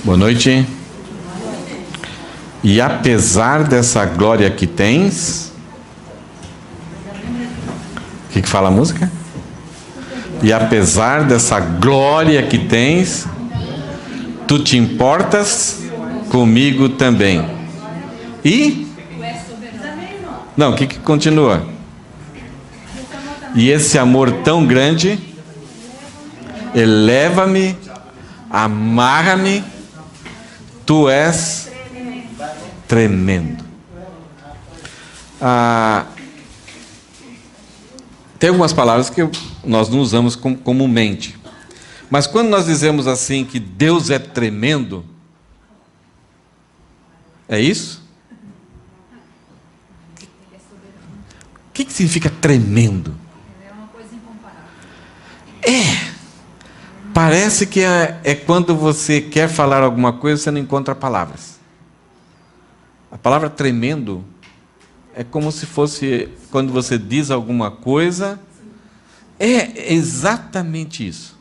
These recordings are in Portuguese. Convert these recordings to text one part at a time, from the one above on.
Boa noite. E apesar dessa glória que tens... O que fala a música? E apesar dessa glória que tens, tu te importas comigo também. E? Não, o que continua? E esse amor tão grande eleva-me, amarra-me, tu és tremendo. Tem algumas palavras que nós não usamos comumente, mas quando nós dizemos assim que Deus é tremendo, é isso? O que significa tremendo? É uma coisa incomparável. Parece que é quando você quer falar alguma coisa, você não encontra palavras. A palavra tremendo é como se fosse quando você diz alguma coisa. É exatamente isso.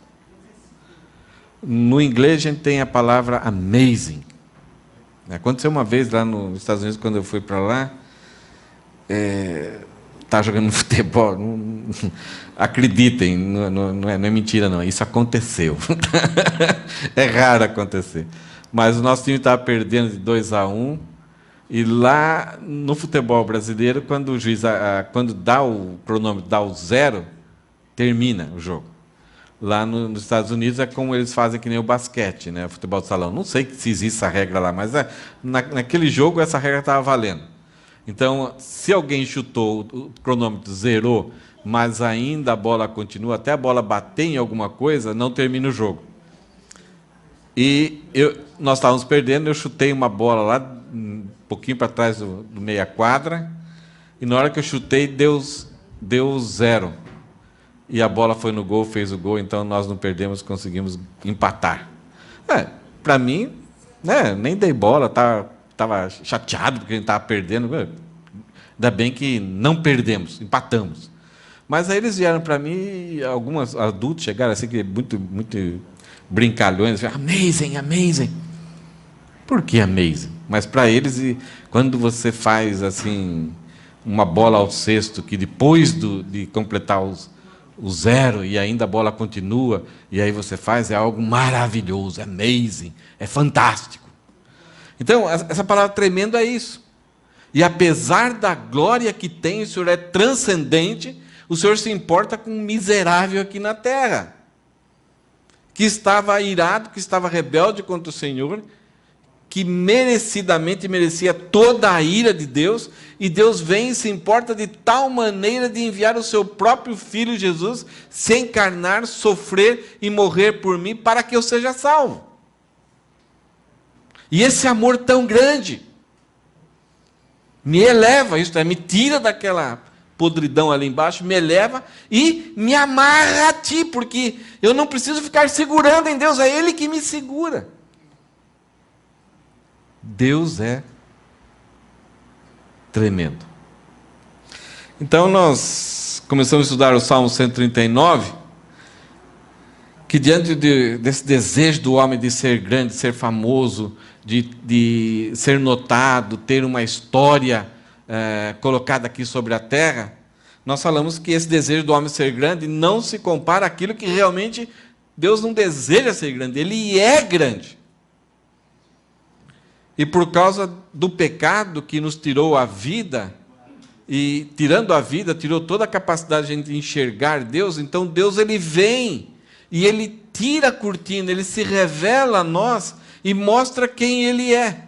No inglês a gente tem a palavra amazing. Aconteceu uma vez lá nos Estados Unidos, quando eu fui para lá, estava jogando futebol. Acreditem, não é mentira não, isso aconteceu. É raro acontecer. Mas o nosso time estava perdendo de 2-1, e lá no futebol brasileiro, quando o juiz quando dá o cronômetro, dá o 0, termina o jogo. Lá nos Estados Unidos é como eles fazem que nem o basquete, né? O futebol de salão. Não sei se existe essa regra lá, mas naquele jogo essa regra estava valendo. Então, se alguém chutou, o cronômetro zerou, mas ainda a bola continua, até a bola bater em alguma coisa, não termina o jogo. E nós estávamos perdendo, eu chutei uma bola lá, um pouquinho para trás do meia quadra, e na hora que eu chutei, deu 0. E a bola foi no gol, fez o gol, então nós não perdemos, conseguimos empatar. Para mim, nem dei bola, estava chateado porque a gente estava perdendo. Ainda bem que não perdemos, empatamos. Mas aí eles vieram para mim, alguns adultos chegaram assim, que muito brincalhões, amazing, amazing. Por que amazing? Mas para eles, quando você faz assim uma bola ao cesto, que depois de completar o 0 e ainda a bola continua, e aí você faz, é algo maravilhoso, é amazing, é fantástico. Então, essa palavra tremendo é isso. E apesar da glória que tem, o Senhor é transcendente, o Senhor se importa com um miserável aqui na terra, que estava irado, que estava rebelde contra o Senhor, que merecidamente merecia toda a ira de Deus, e Deus vem e se importa de tal maneira de enviar o seu próprio Filho Jesus, se encarnar, sofrer e morrer por mim, para que eu seja salvo. E esse amor tão grande me eleva, isto é, me tira daquela podridão ali embaixo, me eleva e me amarra a ti, porque eu não preciso ficar segurando em Deus, é Ele que me segura. Deus é tremendo. Então nós começamos a estudar o Salmo 139, que diante desse desejo do homem de ser grande, de ser famoso, de ser notado, ter uma história colocada aqui sobre a terra, nós falamos que esse desejo do homem ser grande não se compara àquilo que realmente Deus não deseja ser grande, Ele é grande. E por causa do pecado que nos tirou a vida, e tirando a vida, tirou toda a capacidade de a gente enxergar Deus, então Deus ele vem, e Ele tira a cortina, Ele se revela a nós, e mostra quem Ele é.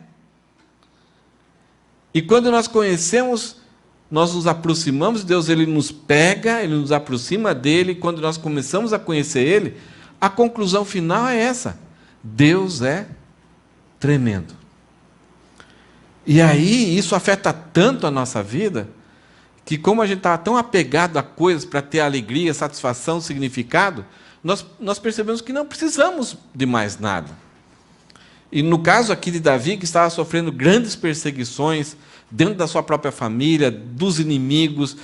E quando nós conhecemos, nós nos aproximamos de Deus, Ele nos pega, Ele nos aproxima dEle, e quando nós começamos a conhecer Ele, a conclusão final é essa: Deus é tremendo. E aí, isso afeta tanto a nossa vida, que como a gente estava tão apegado a coisas para ter alegria, satisfação, significado, nós percebemos que não precisamos de mais nada. E no caso aqui de Davi, que estava sofrendo grandes perseguições dentro da sua própria família, dos inimigos,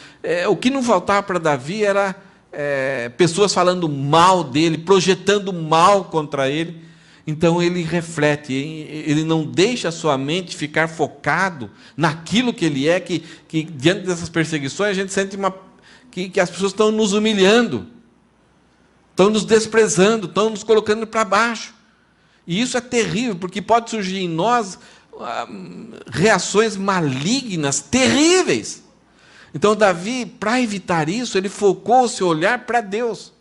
o que não faltava para Davi era pessoas falando mal dele, projetando mal contra ele. Então ele reflete, ele não deixa a sua mente ficar focado naquilo que ele é, que diante dessas perseguições a gente sente que as pessoas estão nos humilhando, estão nos desprezando, estão nos colocando para baixo. E isso é terrível, porque pode surgir em nós reações malignas, terríveis. Então Davi, para evitar isso, ele focou o seu olhar para Deus.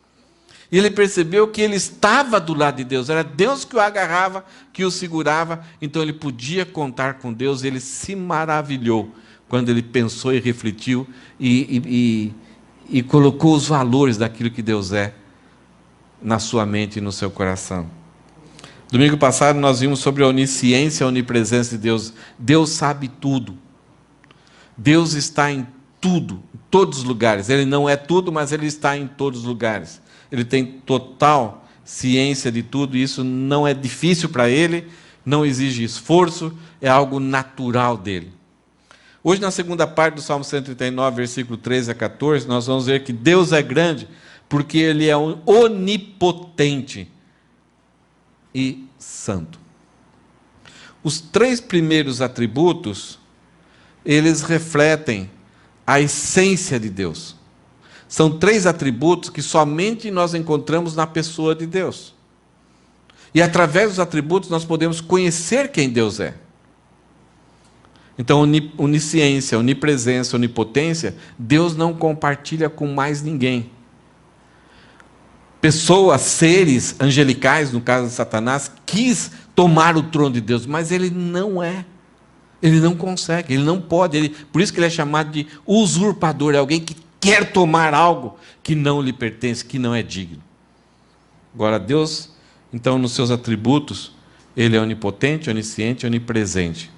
E ele percebeu que ele estava do lado de Deus, era Deus que o agarrava, que o segurava, então ele podia contar com Deus. Ele se maravilhou quando ele pensou e refletiu e colocou os valores daquilo que Deus é na sua mente e no seu coração. Domingo passado nós vimos sobre a onisciência e a onipresença de Deus. Deus sabe tudo. Deus está em tudo, em todos os lugares. Ele não é tudo, mas Ele está em todos os lugares. Ele tem total ciência de tudo, e isso não é difícil para Ele, não exige esforço, é algo natural dEle. Hoje, na segunda parte do Salmo 139, versículo 13 a 14, nós vamos ver que Deus é grande, porque Ele é onipotente e santo. Os 3 primeiros atributos, eles refletem a essência de Deus. São 3 atributos que somente nós encontramos na pessoa de Deus. E através dos atributos nós podemos conhecer quem Deus é. Então, onisciência, onipresença, onipotência, Deus não compartilha com mais ninguém. Pessoas, seres angelicais, no caso de Satanás, quis tomar o trono de Deus, mas ele não é. Ele não consegue, ele não pode. Por isso que ele é chamado de usurpador, é alguém que quer tomar algo que não lhe pertence, que não é digno. Agora, Deus, então, nos seus atributos, Ele é onipotente, onisciente, onipresente.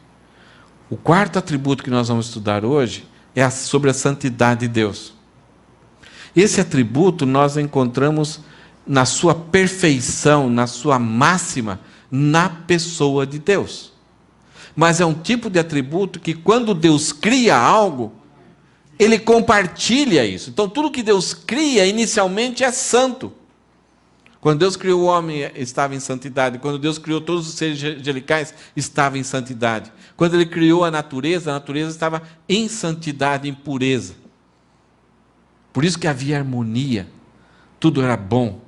O 4º atributo que nós vamos estudar hoje é sobre a santidade de Deus. Esse atributo nós encontramos na sua perfeição, na sua máxima, na pessoa de Deus. Mas é um tipo de atributo que, quando Deus cria algo, Ele compartilha isso. Então, tudo que Deus cria, inicialmente, é santo. Quando Deus criou o homem, estava em santidade. Quando Deus criou todos os seres angelicais, estava em santidade. Quando Ele criou a natureza estava em santidade, em pureza. Por isso que havia harmonia. Tudo era bom.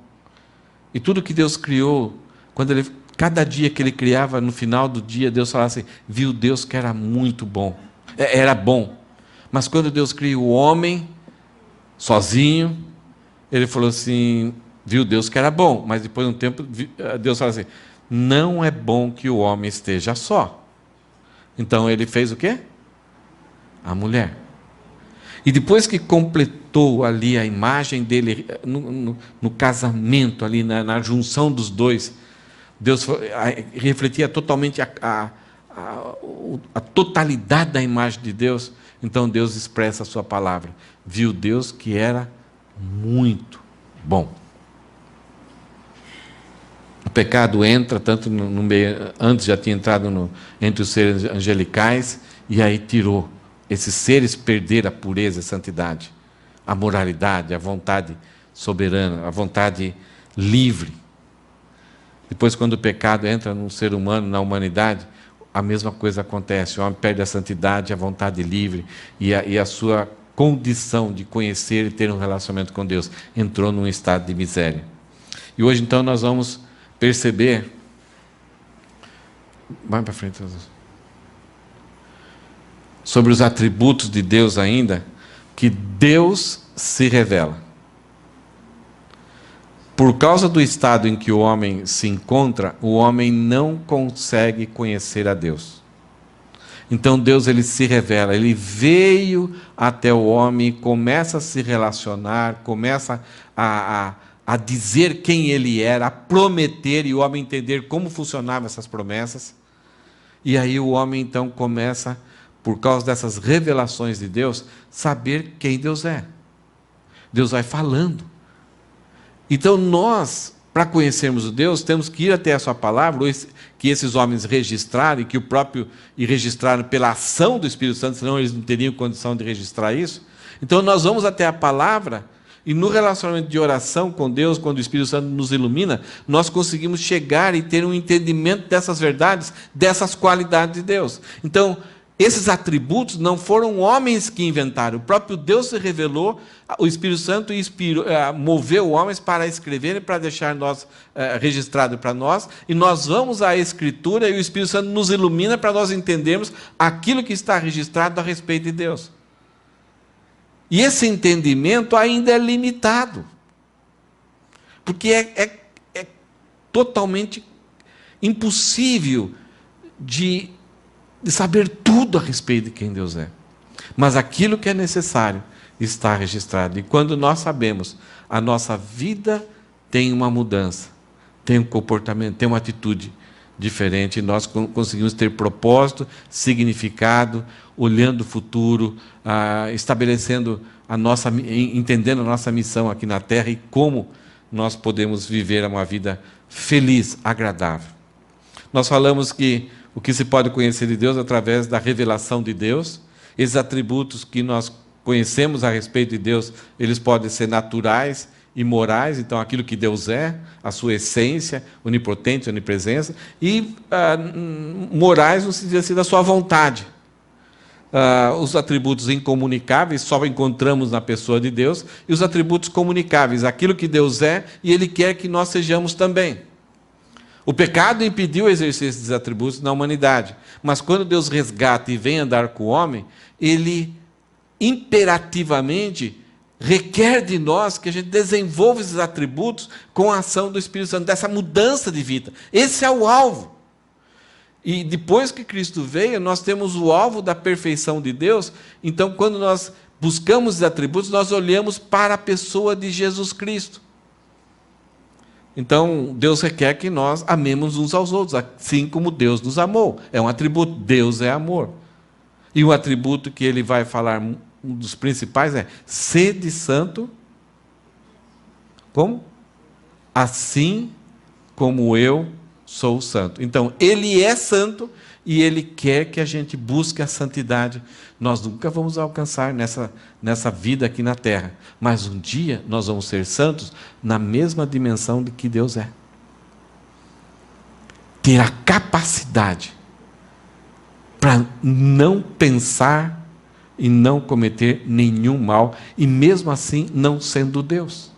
E tudo que Deus criou, cada dia que Ele criava, no final do dia, Deus falava assim, viu Deus que era muito bom. Era bom. Mas quando Deus cria o homem, sozinho, Ele falou assim, viu Deus que era bom. Mas depois de um tempo, Deus fala assim, não é bom que o homem esteja só. Então Ele fez o quê? A mulher. E depois que completou ali a imagem dele, no casamento, ali na junção dos dois, Deus refletia totalmente a totalidade da imagem de Deus. Então Deus expressa a sua palavra. Viu Deus que era muito bom. O pecado entra, tanto no meio, antes já tinha entrado entre os seres angelicais, e aí tirou. Esses seres perderam a pureza e a santidade, a moralidade, a vontade soberana, a vontade livre. Depois, quando o pecado entra no ser humano, na humanidade, a mesma coisa acontece. O homem perde a santidade, a vontade livre e a sua condição de conhecer e ter um relacionamento com Deus. Entrou num estado de miséria. E hoje, então, nós vamos perceber... Vai para frente. Sobre os atributos de Deus ainda, que Deus se revela. Por causa do estado em que o homem se encontra, o homem não consegue conhecer a Deus. Então Deus, Ele se revela, Ele veio até o homem, começa a se relacionar, começa a dizer quem Ele era, a prometer, e o homem entender como funcionavam essas promessas. E aí o homem então começa, por causa dessas revelações de Deus, saber quem Deus é. Deus vai falando. Então nós, para conhecermos o Deus, temos que ir até a sua palavra, que esses homens registraram, e registraram pela ação do Espírito Santo, senão eles não teriam condição de registrar isso. Então nós vamos até a palavra, E no relacionamento de oração com Deus, quando o Espírito Santo nos ilumina, nós conseguimos chegar e ter um entendimento dessas verdades, dessas qualidades de Deus. Então, esses atributos não foram homens que inventaram. O próprio Deus se revelou, o Espírito Santo moveu homens para escreverem, para deixar registrado para nós, e nós vamos à Escritura e o Espírito Santo nos ilumina para nós entendermos aquilo que está registrado a respeito de Deus. E esse entendimento ainda é limitado, porque é totalmente impossível de saber tudo a respeito de quem Deus é. Mas aquilo que é necessário está registrado. E quando nós sabemos, a nossa vida tem uma mudança, tem um comportamento, tem uma atitude diferente, e nós conseguimos ter propósito, significado, olhando o futuro, estabelecendo entendendo a nossa missão aqui na Terra e como nós podemos viver uma vida feliz, agradável. Nós falamos que o que se pode conhecer de Deus através da revelação de Deus. Esses atributos que nós conhecemos a respeito de Deus, eles podem ser naturais e morais, então aquilo que Deus é, a sua essência, onipotente, onipresença, e morais no sentido assim, da sua vontade. Os atributos incomunicáveis só encontramos na pessoa de Deus, e os atributos comunicáveis, aquilo que Deus é e Ele quer que nós sejamos também. O pecado impediu o exercício desses atributos na humanidade, mas quando Deus resgata e vem andar com o homem, Ele imperativamente requer de nós que a gente desenvolva esses atributos com a ação do Espírito Santo, dessa mudança de vida. Esse é o alvo. E depois que Cristo veio, nós temos o alvo da perfeição de Deus. Então, quando nós buscamos esses atributos, nós olhamos para a pessoa de Jesus Cristo. Então, Deus requer que nós amemos uns aos outros, assim como Deus nos amou. É um atributo, Deus é amor. E o atributo que ele vai falar, um dos principais é: sede santo, como? Assim como eu sou santo. Então, ele é santo e ele quer que a gente busque a santidade. Nós nunca vamos alcançar nessa vida aqui na terra, mas um dia nós vamos ser santos na mesma dimensão de que Deus é. Ter a capacidade para não pensar e não cometer nenhum mal, e mesmo assim não sendo Deus.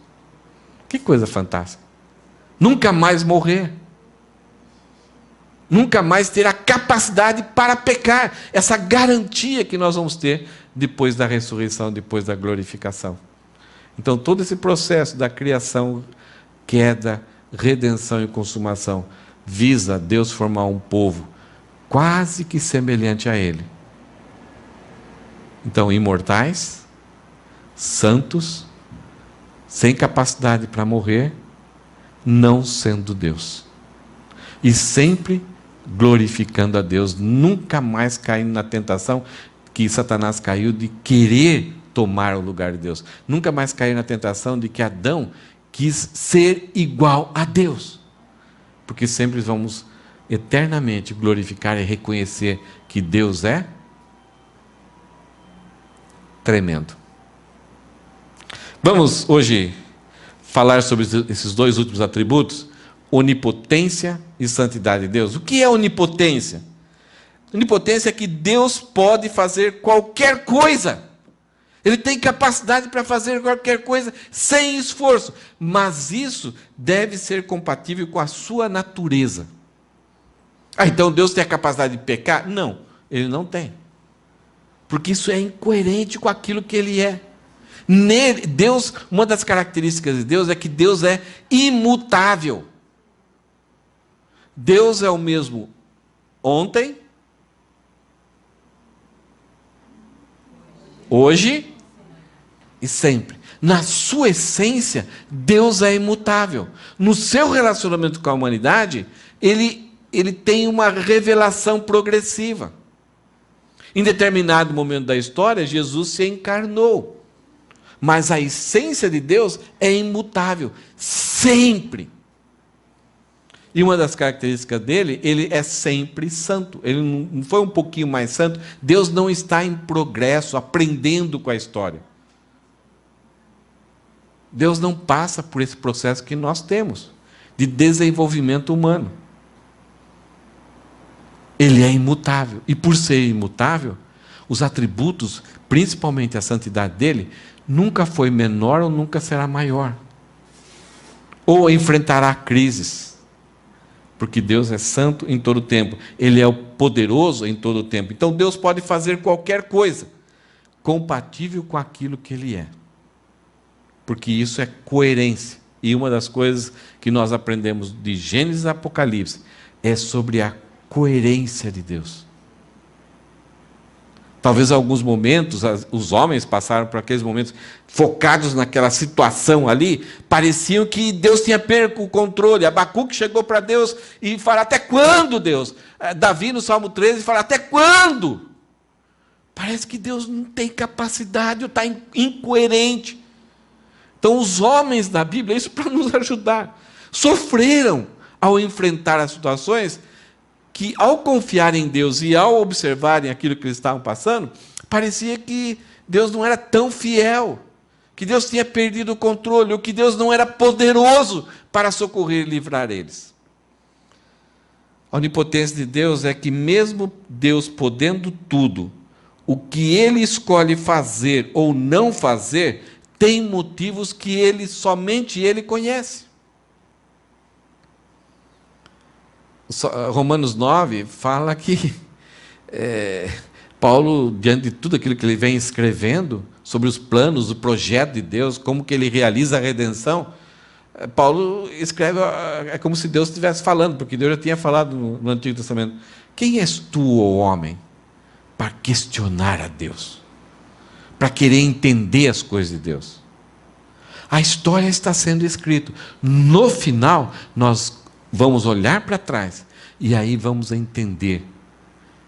Que coisa fantástica. Nunca mais morrer. Nunca mais ter a capacidade para pecar. Essa garantia que nós vamos ter depois da ressurreição, depois da glorificação. Então, todo esse processo da criação, queda, redenção e consumação visa Deus formar um povo quase que semelhante a Ele. Então, imortais, santos, sem capacidade para morrer, não sendo Deus. E sempre glorificando a Deus, nunca mais caindo na tentação que Satanás caiu de querer tomar o lugar de Deus. Nunca mais caiu na tentação de que Adão quis ser igual a Deus. Porque sempre vamos eternamente glorificar e reconhecer que Deus é tremendo. Vamos hoje falar sobre esses dois últimos atributos: onipotência e santidade de Deus. O que é onipotência? Onipotência é que Deus pode fazer qualquer coisa. Ele tem capacidade para fazer qualquer coisa sem esforço. Mas isso deve ser compatível com a sua natureza. Então Deus tem a capacidade de pecar? Não, Ele não tem. Porque isso é incoerente com aquilo que Ele é. Nele, Deus, uma das características de Deus é que Deus é imutável. Deus é o mesmo ontem, hoje e sempre. Na sua essência, Deus é imutável. No seu relacionamento com a humanidade, ele tem uma revelação progressiva. Em determinado momento da história, Jesus se encarnou. Mas a essência de Deus é imutável, sempre. E uma das características dele, ele é sempre santo. Ele não foi um pouquinho mais santo. Deus não está em progresso, aprendendo com a história. Deus não passa por esse processo que nós temos de desenvolvimento humano. Ele é imutável. E por ser imutável, os atributos, principalmente a santidade dele, nunca foi menor ou nunca será maior. Ou enfrentará crises. Porque Deus é santo em todo o tempo. Ele é o poderoso em todo o tempo. Então Deus pode fazer qualquer coisa compatível com aquilo que Ele é. Porque isso é coerência. E uma das coisas que nós aprendemos de Gênesis e Apocalipse é sobre a coerência de Deus. Talvez em alguns momentos, os homens passaram por aqueles momentos focados naquela situação ali, pareciam que Deus tinha perco o controle. Abacuque chegou para Deus e falou: até quando, Deus? Davi, no Salmo 13, fala: até quando? Parece que Deus não tem capacidade, ou está incoerente. Então, os homens da Bíblia, isso para nos ajudar, sofreram ao enfrentar as situações que, ao confiar em Deus e ao observarem aquilo que eles estavam passando, parecia que Deus não era tão fiel, que Deus tinha perdido o controle, ou que Deus não era poderoso para socorrer e livrar eles. A onipotência de Deus é que, mesmo Deus podendo tudo, o que Ele escolhe fazer ou não fazer, tem motivos que somente Ele conhece. Romanos 9 fala que Paulo, diante de tudo aquilo que ele vem escrevendo sobre os planos, o projeto de Deus, como que ele realiza a redenção, Paulo escreve, é como se Deus estivesse falando, porque Deus já tinha falado no Antigo Testamento: quem és tu, ó homem, para questionar a Deus, para querer entender as coisas de Deus? A história está sendo escrita. No final, nós vamos olhar para trás e aí vamos entender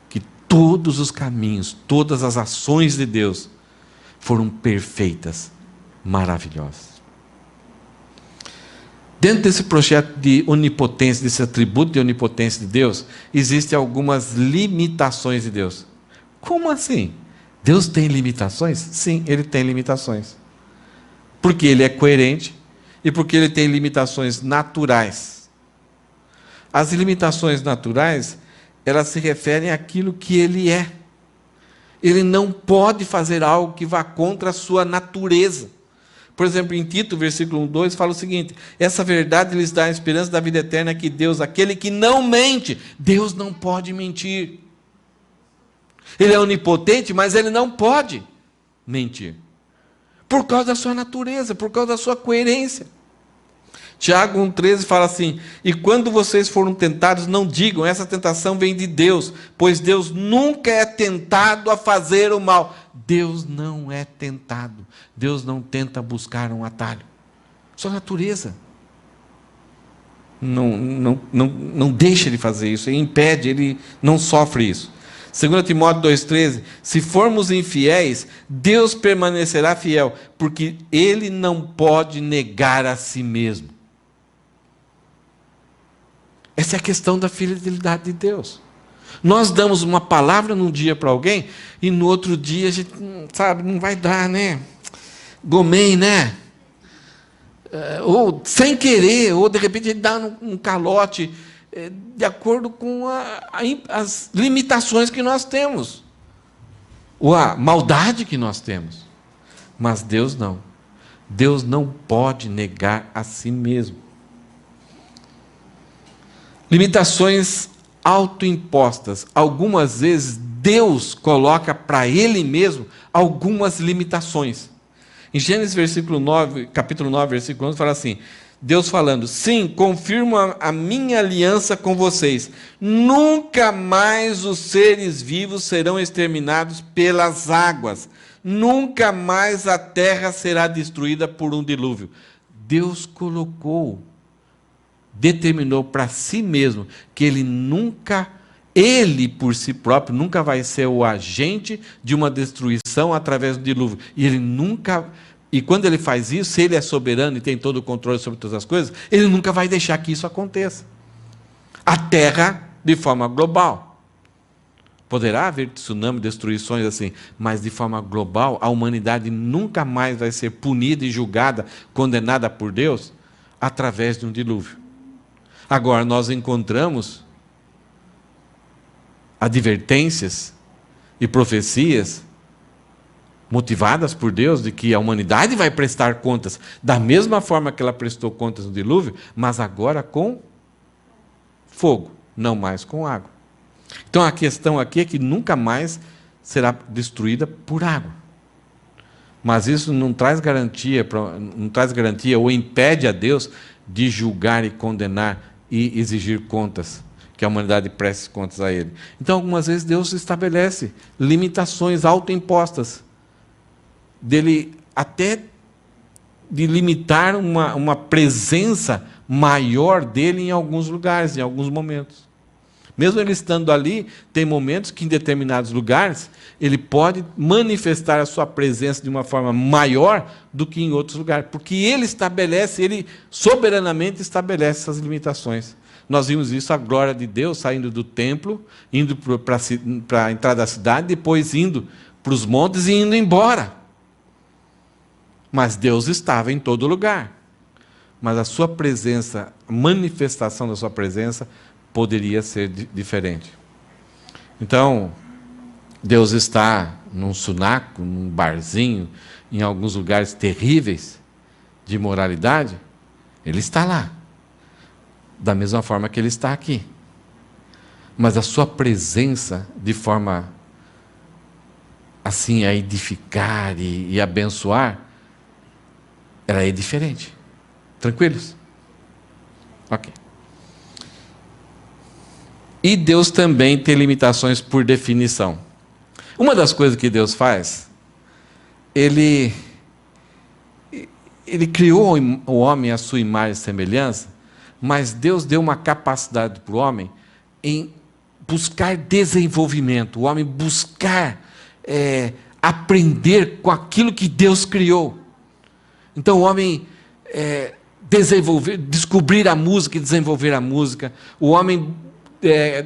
que todos os caminhos, todas as ações de Deus foram perfeitas, maravilhosas. Dentro desse projeto de onipotência, desse atributo de onipotência de Deus, existem algumas limitações de Deus. Como assim? Deus tem limitações? Sim, Ele tem limitações. Porque Ele é coerente e porque Ele tem limitações naturais. As limitações naturais, elas se referem àquilo que Ele é. Ele não pode fazer algo que vá contra a sua natureza. Por exemplo, em Tito, versículo 1:2, fala o seguinte: essa verdade lhes dá a esperança da vida eterna, que Deus, aquele que não mente, Deus não pode mentir. Ele é onipotente, mas Ele não pode mentir. Por causa da sua natureza, por causa da sua coerência. Tiago 1,13 fala assim: e quando vocês foram tentados, não digam, essa tentação vem de Deus, pois Deus nunca é tentado a fazer o mal. Deus não é tentado. Deus não tenta buscar um atalho. Sua natureza não deixa ele fazer isso, ele impede, ele não sofre isso. 2 Timóteo 2,13, se formos infiéis, Deus permanecerá fiel, porque Ele não pode negar a si mesmo. Essa é a questão da fidelidade de Deus. Nós damos uma palavra num dia para alguém, e no outro dia a gente, sabe, não vai dar, né? Gomei, né? Ou sem querer, ou de repente ele dá um calote, de acordo com as limitações que nós temos, ou a maldade que nós temos. Mas Deus não. Deus não pode negar a si mesmo. Limitações autoimpostas. Algumas vezes Deus coloca para Ele mesmo algumas limitações. Em Gênesis capítulo 9, versículo 11, fala assim: Deus falando: sim, confirmo a minha aliança com vocês. Nunca mais os seres vivos serão exterminados pelas águas. Nunca mais a terra será destruída por um dilúvio. Deus determinou para si mesmo que Ele por si próprio nunca vai ser o agente de uma destruição através do dilúvio. E quando Ele faz isso, se Ele é soberano e tem todo o controle sobre todas as coisas, Ele nunca vai deixar que isso aconteça. A terra, de forma global. Poderá haver tsunami, destruições assim, mas de forma global, a humanidade nunca mais vai ser punida e julgada, condenada por Deus, através de um dilúvio. Agora, nós encontramos advertências e profecias motivadas por Deus de que a humanidade vai prestar contas da mesma forma que ela prestou contas no dilúvio, mas agora com fogo, não mais com água. Então a questão aqui é que nunca mais será destruída por água. Mas isso não traz garantia ou impede a Deus de julgar e condenar e exigir contas, que a humanidade preste contas a Ele. Então algumas vezes Deus estabelece limitações autoimpostas, dele até de limitar uma presença maior dele em alguns lugares, em alguns momentos. Mesmo ele estando ali, tem momentos que em determinados lugares ele pode manifestar a sua presença de uma forma maior do que em outros lugares, porque ele soberanamente estabelece essas limitações. Nós vimos isso, a glória de Deus saindo do templo, indo para a entrada da cidade, depois indo para os montes e indo embora. Mas Deus estava em todo lugar. Mas a sua presença, a manifestação da sua presença, poderia ser diferente. Então, Deus está num sunaco, num barzinho, em alguns lugares terríveis de imoralidade, Ele está lá, da mesma forma que Ele está aqui. Mas a sua presença, de forma assim, a edificar e abençoar, ela é diferente. Tranquilos? Ok. E Deus também tem limitações por definição. Uma das coisas que Deus faz, Ele criou o homem à sua imagem e semelhança, mas Deus deu uma capacidade para o homem em buscar desenvolvimento, o homem buscar aprender com aquilo que Deus criou. Então o homem descobrir a música e desenvolver a música, o homem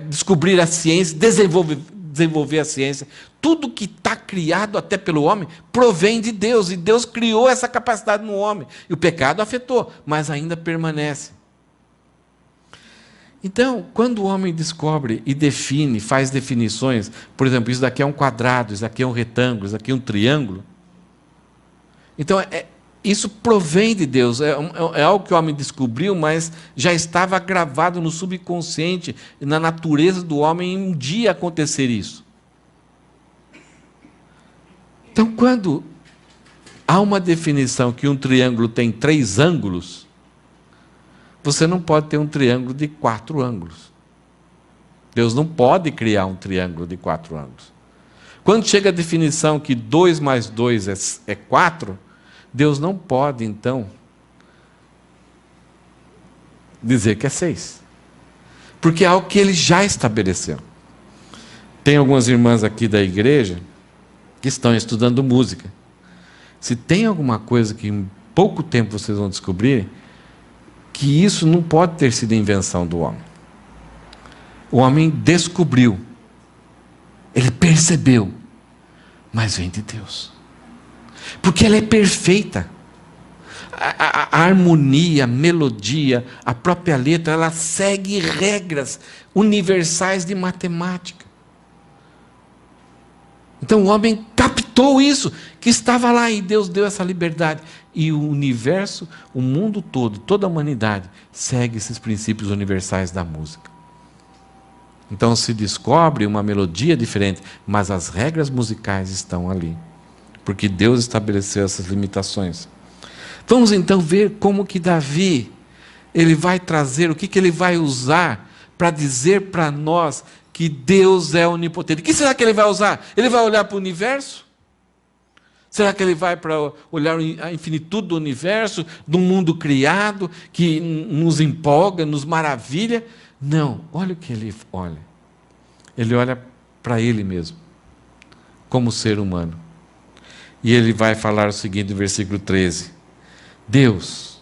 descobrir a ciência, desenvolver a ciência. Tudo que está criado até pelo homem provém de Deus, e Deus criou essa capacidade no homem. E o pecado afetou, mas ainda permanece. Então, quando o homem descobre e define, faz definições, por exemplo, isso daqui é um quadrado, isso daqui é um retângulo, isso daqui é um triângulo. Então, isso provém de Deus, é algo que o homem descobriu, mas já estava gravado no subconsciente, na natureza do homem, em um dia acontecer isso. Então, quando há uma definição que um triângulo tem 3 ângulos, você não pode ter um triângulo de 4 ângulos. Deus não pode criar um triângulo de 4 ângulos. Quando chega a definição que 2 mais 2 é 4, Deus não pode, então, dizer que é 6. Porque é algo que Ele já estabeleceu. Tem algumas irmãs aqui da igreja que estão estudando música. Se tem alguma coisa que em pouco tempo vocês vão descobrir, que isso não pode ter sido invenção do homem. O homem descobriu, ele percebeu, mas vem de Deus. Porque ela é perfeita. A harmonia, a melodia, a própria letra, ela segue regras universais de matemática. Então o homem captou isso, que estava lá, e Deus deu essa liberdade. E o universo, o mundo todo, toda a humanidade, segue esses princípios universais da música. Então se descobre uma melodia diferente, mas as regras musicais estão ali. Porque Deus estabeleceu essas limitações. Vamos então ver como que Davi, ele vai trazer, o que ele vai usar para dizer para nós que Deus é onipotente. O que será que ele vai usar? Ele vai olhar para o universo? Será que ele vai para olhar a infinitude do universo, do mundo criado, que nos empolga, nos maravilha? Não, olha o que ele olha. Ele olha para ele mesmo, como ser humano. E ele vai falar o seguinte no versículo 13. Deus,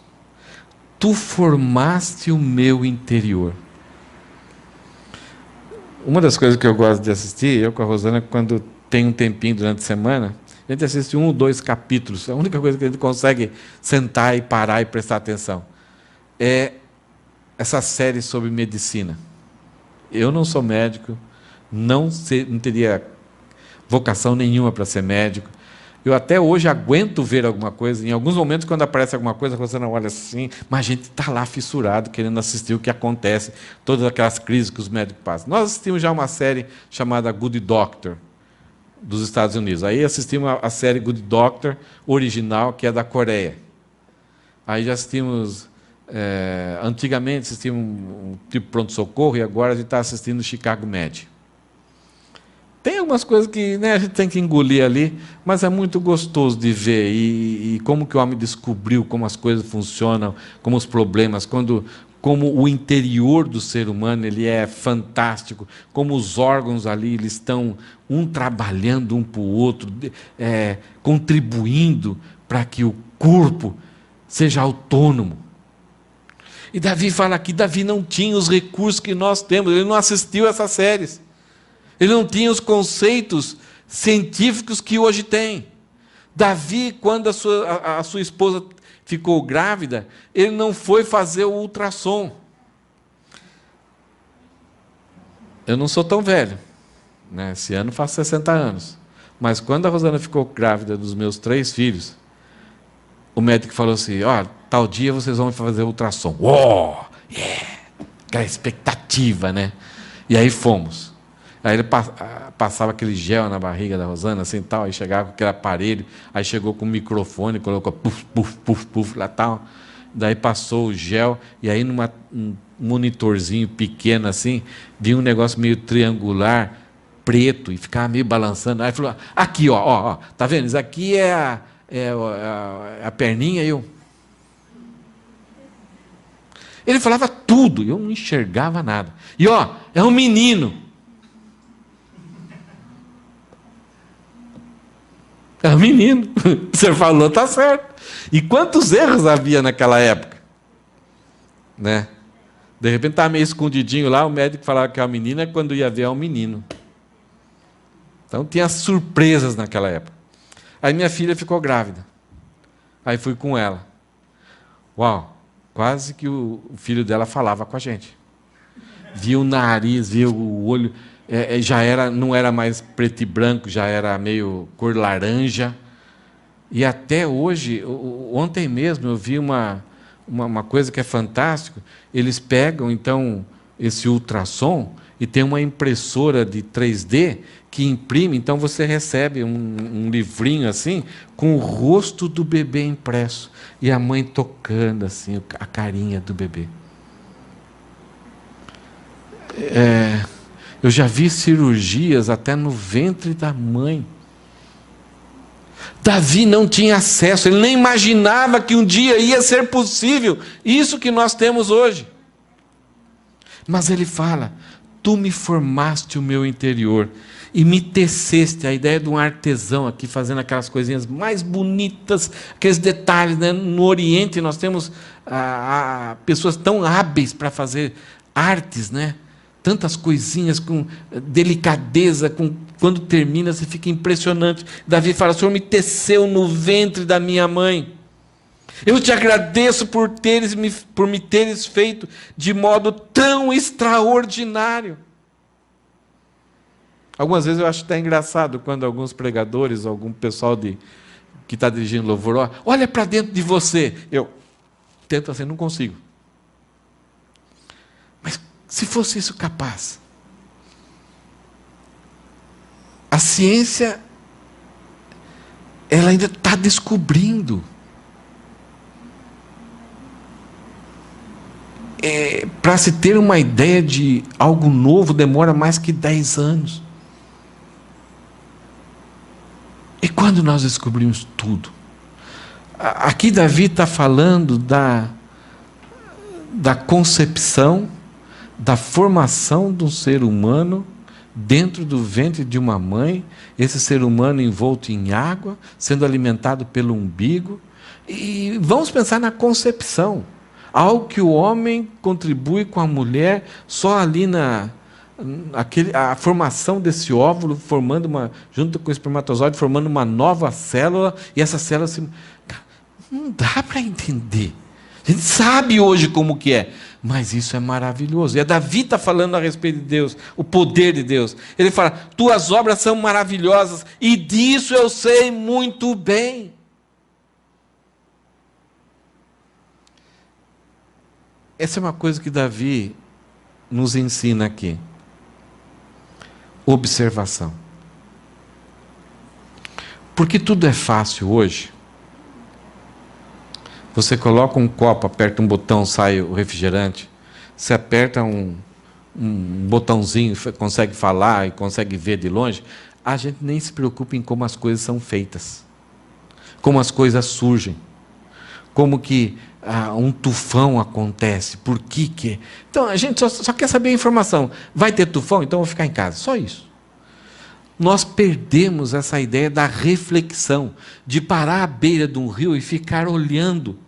Tu formaste o meu interior. Uma das coisas que eu gosto de assistir, eu com a Rosana, quando tem um tempinho durante a semana, a gente assiste 1 ou 2 capítulos. A única coisa que a gente consegue sentar e parar e prestar atenção é essa série sobre medicina. Eu não sou médico, não teria vocação nenhuma para ser médico. Eu até hoje aguento ver alguma coisa. Em alguns momentos, quando aparece alguma coisa, você não olha assim, mas a gente está lá fissurado, querendo assistir o que acontece, todas aquelas crises que os médicos passam. Nós assistimos já uma série chamada Good Doctor, dos Estados Unidos. Aí assistimos a série Good Doctor original, que é da Coreia. Aí já assistimos... antigamente assistimos um tipo pronto-socorro, e agora a gente está assistindo Chicago Med. Tem algumas coisas que, né, a gente tem que engolir ali, mas é muito gostoso de ver, e como que o homem descobriu como as coisas funcionam, como os problemas, como o interior do ser humano ele é fantástico, como os órgãos ali eles estão um trabalhando um para o outro, contribuindo para que o corpo seja autônomo. E Davi fala aqui, Davi não tinha os recursos que nós temos, ele não assistiu essas séries. Ele não tinha os conceitos científicos que hoje tem. Davi, quando a sua esposa ficou grávida, ele não foi fazer o ultrassom. Eu não sou tão velho, né? Esse ano faço 60 anos. Mas quando a Rosana ficou grávida dos meus 3 filhos, o médico falou assim, tal dia vocês vão fazer o ultrassom. Uou! Yeah! Aquela expectativa, né? E aí fomos. Aí ele passava aquele gel na barriga da Rosana, assim, tal, aí chegava com aquele aparelho, aí chegou com o microfone, colocou puf, puf, puf, puf, lá tal. Daí passou o gel, e aí num monitorzinho pequeno assim, vinha um negócio meio triangular, preto, e ficava meio balançando. Aí falou, aqui, ó, tá vendo? Isso aqui é a perninha, Ele falava tudo, eu não enxergava nada. E é um menino. É um menino. Você falou, está certo. E quantos erros havia naquela época? Né? De repente estava meio escondidinho lá, o médico falava que é uma menina, quando ia ver é um menino. Então tinha surpresas naquela época. Aí minha filha ficou grávida. Aí fui com ela. Uau, quase que o filho dela falava com a gente. Via o nariz, via o olho... não era mais preto e branco, já era meio cor laranja. E até hoje, ontem mesmo, eu vi uma coisa que é fantástico. Eles pegam, então, esse ultrassom e tem uma impressora de 3D que imprime, então você recebe um livrinho assim, com o rosto do bebê impresso. E a mãe tocando assim, a carinha do bebê. Eu já vi cirurgias até no ventre da mãe. Davi não tinha acesso, ele nem imaginava que um dia ia ser possível isso que nós temos hoje. Mas ele fala, tu me formaste o meu interior e me teceste, a ideia de um artesão aqui fazendo aquelas coisinhas mais bonitas, aqueles detalhes, né? No Oriente nós temos pessoas tão hábeis para fazer artes, né? Tantas coisinhas com delicadeza, quando termina você fica impressionante. Davi fala, o Senhor me teceu no ventre da minha mãe. Eu te agradeço por me teres feito de modo tão extraordinário. Algumas vezes eu acho até engraçado quando alguns pregadores, algum pessoal que está dirigindo louvor, olha para dentro de você. Eu tento assim, não consigo. Mas se fosse isso capaz, a ciência, ela ainda está descobrindo. Para se ter uma ideia de algo novo, demora mais que 10 anos. E quando nós descobrimos tudo? Aqui Davi está falando da concepção, da formação de um ser humano dentro do ventre de uma mãe, esse ser humano envolto em água, sendo alimentado pelo umbigo. E vamos pensar na concepção, algo que o homem contribui com a mulher só ali a formação desse óvulo, junto com o espermatozoide, formando uma nova célula, e essa célula se... Não dá para entender. A gente sabe hoje como que é, mas isso é maravilhoso. E Davi está falando a respeito de Deus, o poder de Deus. Ele fala, tuas obras são maravilhosas, e disso eu sei muito bem. Essa é uma coisa que Davi nos ensina aqui. Observação. Porque tudo é fácil hoje. Você coloca um copo, aperta um botão, sai o refrigerante. Você aperta um botãozinho, consegue falar e consegue ver de longe. A gente nem se preocupa em como as coisas são feitas. Como as coisas surgem. Como que um tufão acontece. Por que? Então, a gente só quer saber a informação. Vai ter tufão? Então eu vou ficar em casa. Só isso. Nós perdemos essa ideia da reflexão, de parar à beira de um rio e ficar olhando.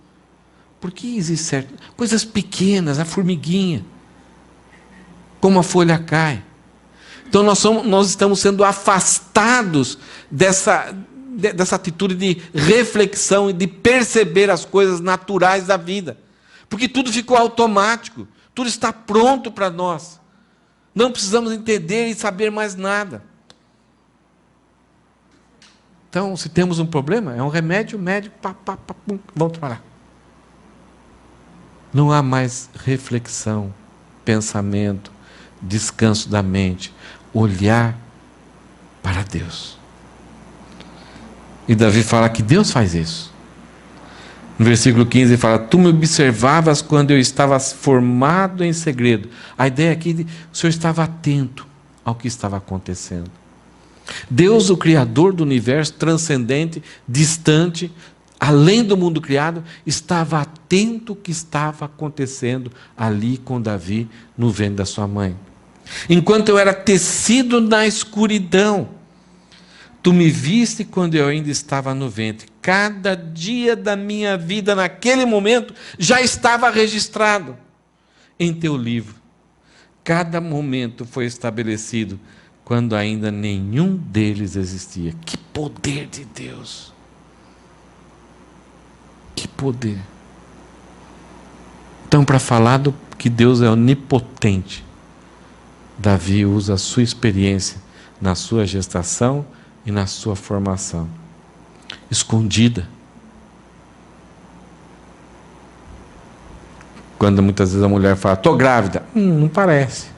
Porque existem coisas pequenas, a formiguinha, como a folha cai. Então nós estamos sendo afastados dessa atitude de reflexão e de perceber as coisas naturais da vida. Porque tudo ficou automático, tudo está pronto para nós. Não precisamos entender e saber mais nada. Então, se temos um problema, é um remédio, médico, vamos trabalhar. Não há mais reflexão, pensamento, descanso da mente, olhar para Deus. E Davi fala que Deus faz isso. No versículo 15 ele fala, tu me observavas quando eu estava formado em segredo. A ideia aqui de o Senhor estava atento ao que estava acontecendo. Deus, o Criador do universo, transcendente, distante, além do mundo criado, estava atento ao que estava acontecendo ali com Davi no ventre da sua mãe. Enquanto eu era tecido na escuridão, tu me viste quando eu ainda estava no ventre. Cada dia da minha vida, naquele momento, já estava registrado em teu livro. Cada momento foi estabelecido quando ainda nenhum deles existia. Que poder de Deus! Que poder! Então, para falar que Deus é onipotente, Davi usa a sua experiência na sua gestação e na sua formação. Escondida. Quando muitas vezes a mulher fala, estou grávida. Não parece.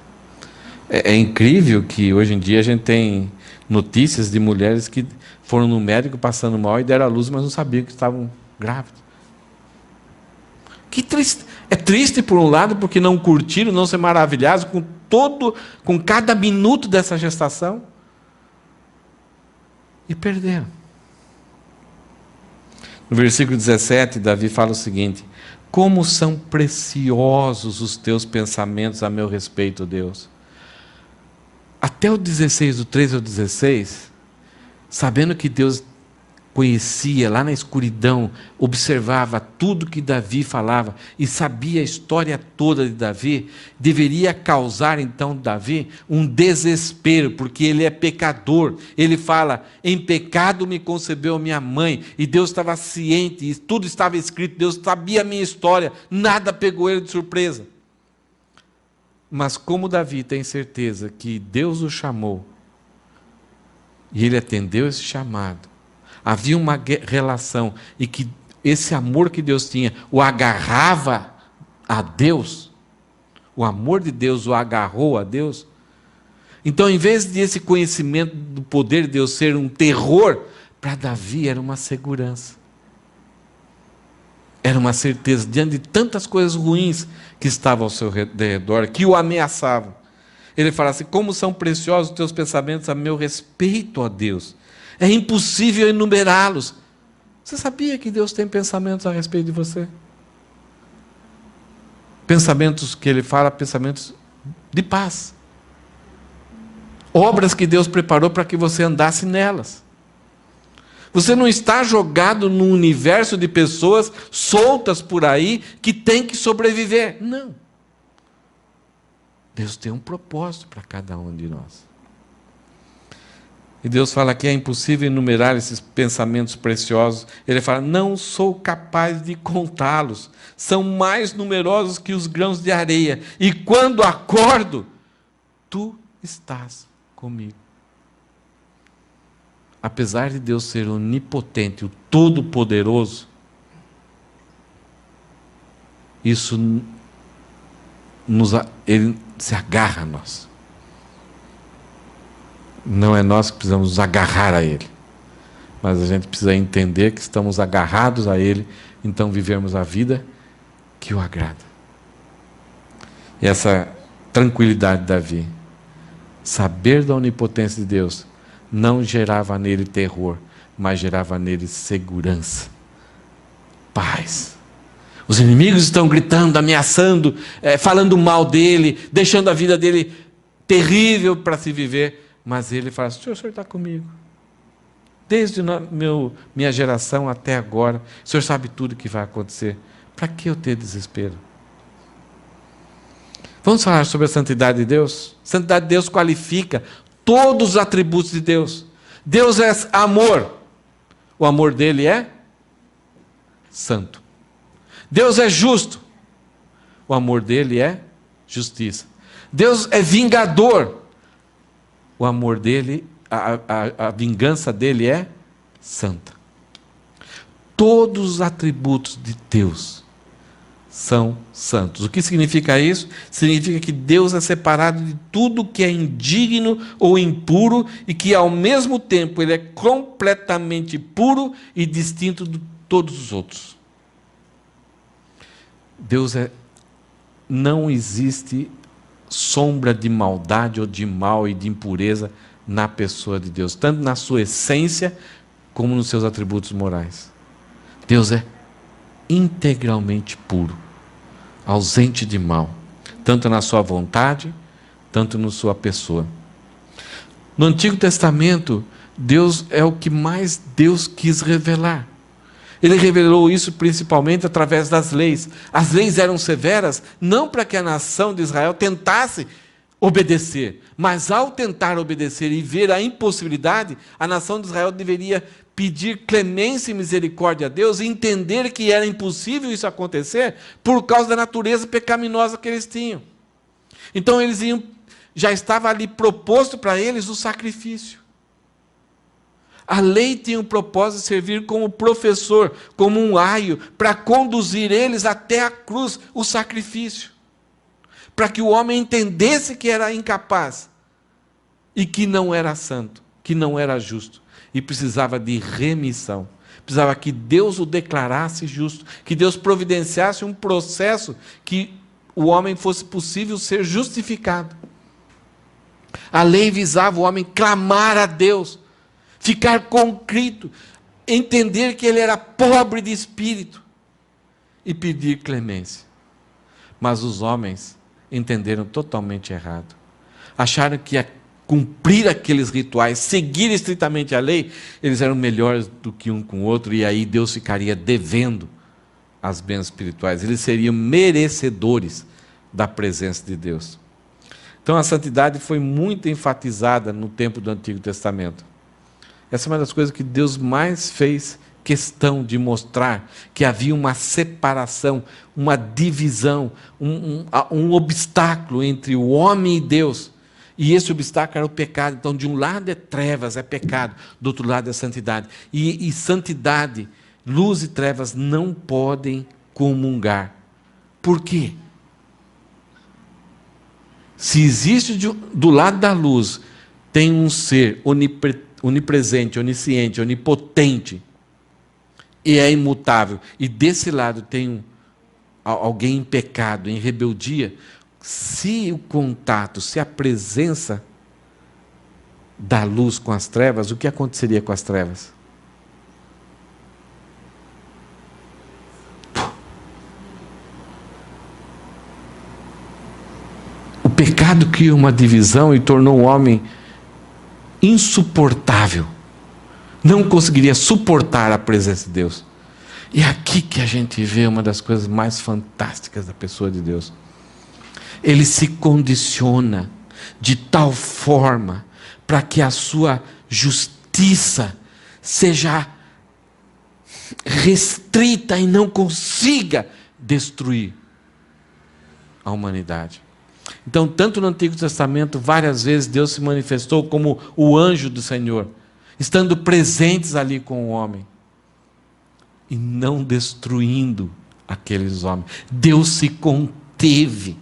É incrível que hoje em dia a gente tem notícias de mulheres que foram no médico passando mal e deram à luz, mas não sabiam que estavam grávidas. Que triste. É triste por um lado, porque não curtiram, não se maravilharam com cada minuto dessa gestação. E perderam. No versículo 17, Davi fala o seguinte, como são preciosos os teus pensamentos a meu respeito, Deus. Até o 16, do 13 ao 16, sabendo que Deus conhecia lá na escuridão, observava tudo que Davi falava e sabia a história toda de Davi, deveria causar então Davi um desespero, porque ele é pecador. Ele fala, em pecado me concebeu minha mãe, e Deus estava ciente, e tudo estava escrito, Deus sabia a minha história, nada pegou ele de surpresa. Mas como Davi tem certeza que Deus o chamou, e ele atendeu esse chamado, havia uma relação, e que esse amor que Deus tinha o agarrava a Deus, o amor de Deus o agarrou a Deus. Então, em vez de esse conhecimento do poder de Deus ser um terror, para Davi era uma segurança. Era uma certeza, diante de tantas coisas ruins que estavam ao seu redor, que o ameaçavam. Ele fala assim, como são preciosos os teus pensamentos a meu respeito, ó Deus. É impossível enumerá-los. Você sabia que Deus tem pensamentos a respeito de você? Pensamentos que ele fala, pensamentos de paz. Obras que Deus preparou para que você andasse nelas. Você não está jogado num universo de pessoas soltas por aí que tem que sobreviver. Não. Deus tem um propósito para cada um de nós. E Deus fala que é impossível enumerar esses pensamentos preciosos. Ele fala, não sou capaz de contá-los. São mais numerosos que os grãos de areia. E quando acordo, tu estás comigo. Apesar de Deus ser onipotente, o Todo-Poderoso, isso ele se agarra a nós. Não é nós que precisamos nos agarrar a Ele, mas a gente precisa entender que estamos agarrados a Ele, então vivemos a vida que o agrada. E essa tranquilidade de Davi, saber da onipotência de Deus, não gerava nele terror, mas gerava nele segurança, paz. Os inimigos estão gritando, ameaçando, falando mal dele, deixando a vida dele terrível para se viver. Mas ele fala, o Senhor está comigo. Desde minha geração até agora, o Senhor sabe tudo o que vai acontecer. Para que eu ter desespero? Vamos falar sobre a santidade de Deus? A santidade de Deus qualifica todos os atributos de Deus. Deus é amor. O amor dele é santo. Deus é justo. O amor dele é justiça. Deus é vingador. O amor dele, a vingança dele é santa. Todos os atributos de Deus são santos. O que significa isso? Significa que Deus é separado de tudo que é indigno ou impuro e que ao mesmo tempo ele é completamente puro e distinto de todos os outros. Não existe sombra de maldade ou de mal e de impureza na pessoa de Deus, tanto na sua essência como nos seus atributos morais. Deus é integralmente puro, ausente de mal, tanto na sua vontade, tanto na sua pessoa. No Antigo Testamento, Deus é o que mais Deus quis revelar. Ele revelou isso principalmente através das leis. As leis eram severas não para que a nação de Israel tentasse obedecer, mas ao tentar obedecer e ver a impossibilidade, a nação de Israel deveria pedir clemência e misericórdia a Deus e entender que era impossível isso acontecer por causa da natureza pecaminosa que eles tinham. Então já estava ali proposto para eles o sacrifício. A lei tinha o propósito de servir como professor, como um aio, para conduzir eles até a cruz, o sacrifício. Para que o homem entendesse que era incapaz e que não era santo, que não era justo. E precisava de remissão. Precisava que Deus o declarasse justo, que Deus providenciasse um processo que o homem fosse possível ser justificado. A lei visava o homem clamar a Deus, ficar contrito, entender que ele era pobre de espírito e pedir clemência. Mas os homens entenderam totalmente errado. Acharam que cumprir aqueles rituais, seguir estritamente a lei, eles eram melhores do que um com o outro, e aí Deus ficaria devendo as bênçãos espirituais. Eles seriam merecedores da presença de Deus. Então a santidade foi muito enfatizada no tempo do Antigo Testamento. Essa é uma das coisas que Deus mais fez questão de mostrar, que havia uma separação, uma divisão, um obstáculo entre o homem e Deus. E esse obstáculo era o pecado. Então, de um lado é trevas, é pecado, do outro lado é santidade. E santidade, luz e trevas não podem comungar. Por quê? Se existe do lado da luz, tem um ser onipresente, onisciente, onipotente, e é imutável, e desse lado tem alguém em pecado, em rebeldia, se o contato, se a presença da luz com as trevas, o que aconteceria com as trevas? O pecado criou uma divisão e tornou o homem insuportável. Não conseguiria suportar a presença de Deus. E é aqui que a gente vê uma das coisas mais fantásticas da pessoa de Deus. ele se condiciona de tal forma para que a sua justiça seja restrita e não consiga destruir a humanidade. Então, tanto no Antigo Testamento, várias vezes Deus se manifestou como o anjo do Senhor, estando presentes ali com o homem e não destruindo aqueles homens. Deus se conteve.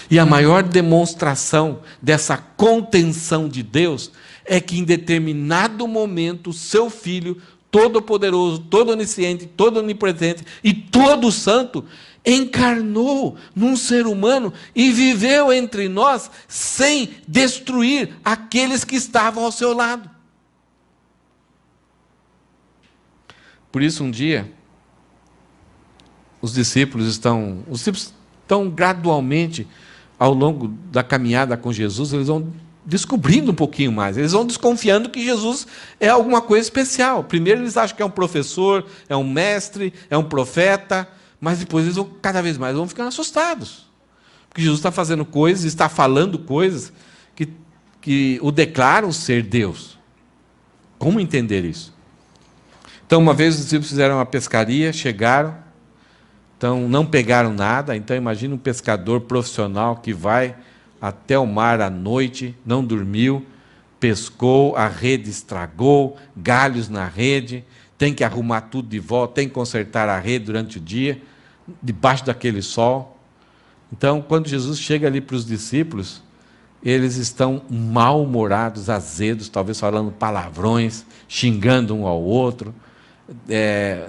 E a maior demonstração dessa contenção de Deus é que em determinado momento o seu Filho, todo-poderoso, todo-onisciente, todo-onipresente e todo-santo, encarnou num ser humano e viveu entre nós sem destruir aqueles que estavam ao seu lado. Por isso, um dia, os discípulos estão gradualmente, ao longo da caminhada com Jesus, eles vão descobrindo um pouquinho mais, eles vão desconfiando que Jesus é alguma coisa especial. Primeiro eles acham que é um professor, é um mestre, é um profeta, mas depois eles vão, cada vez mais, vão ficando assustados. Porque Jesus está fazendo coisas, está falando coisas que o declaram ser Deus. Como entender isso? Então, uma vez os discípulos fizeram uma pescaria, chegaram, então não pegaram nada. Então, imagina um pescador profissional que vai até o mar à noite, não dormiu, pescou, a rede estragou, galhos na rede, tem que arrumar tudo de volta, tem que consertar a rede durante o dia, debaixo daquele sol. Então, quando Jesus chega ali para os discípulos, eles estão mal-humorados, azedos, talvez falando palavrões, xingando um ao outro,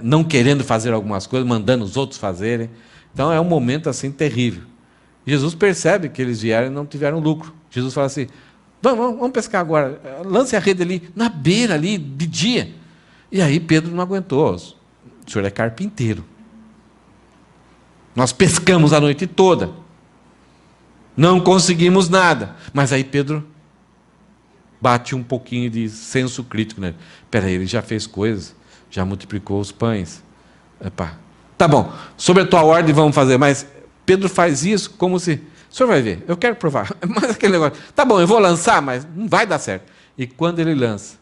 não querendo fazer algumas coisas, mandando os outros fazerem. Então, é um momento assim terrível. Jesus percebe que eles vieram e não tiveram lucro. Jesus fala assim, vamos pescar agora, lance a rede ali, na beira ali, de dia. E aí Pedro não aguentou, o senhor é carpinteiro. Nós pescamos a noite toda, não conseguimos nada. Mas aí Pedro bate um pouquinho de senso crítico nele. Espera aí, ele já fez coisas, já multiplicou os pães. Epa. Tá bom, sobre a tua ordem vamos fazer, mas Pedro faz isso como se, o senhor vai ver, eu quero provar. Mas aquele negócio, tá bom, eu vou lançar, mas não vai dar certo. E quando ele lança,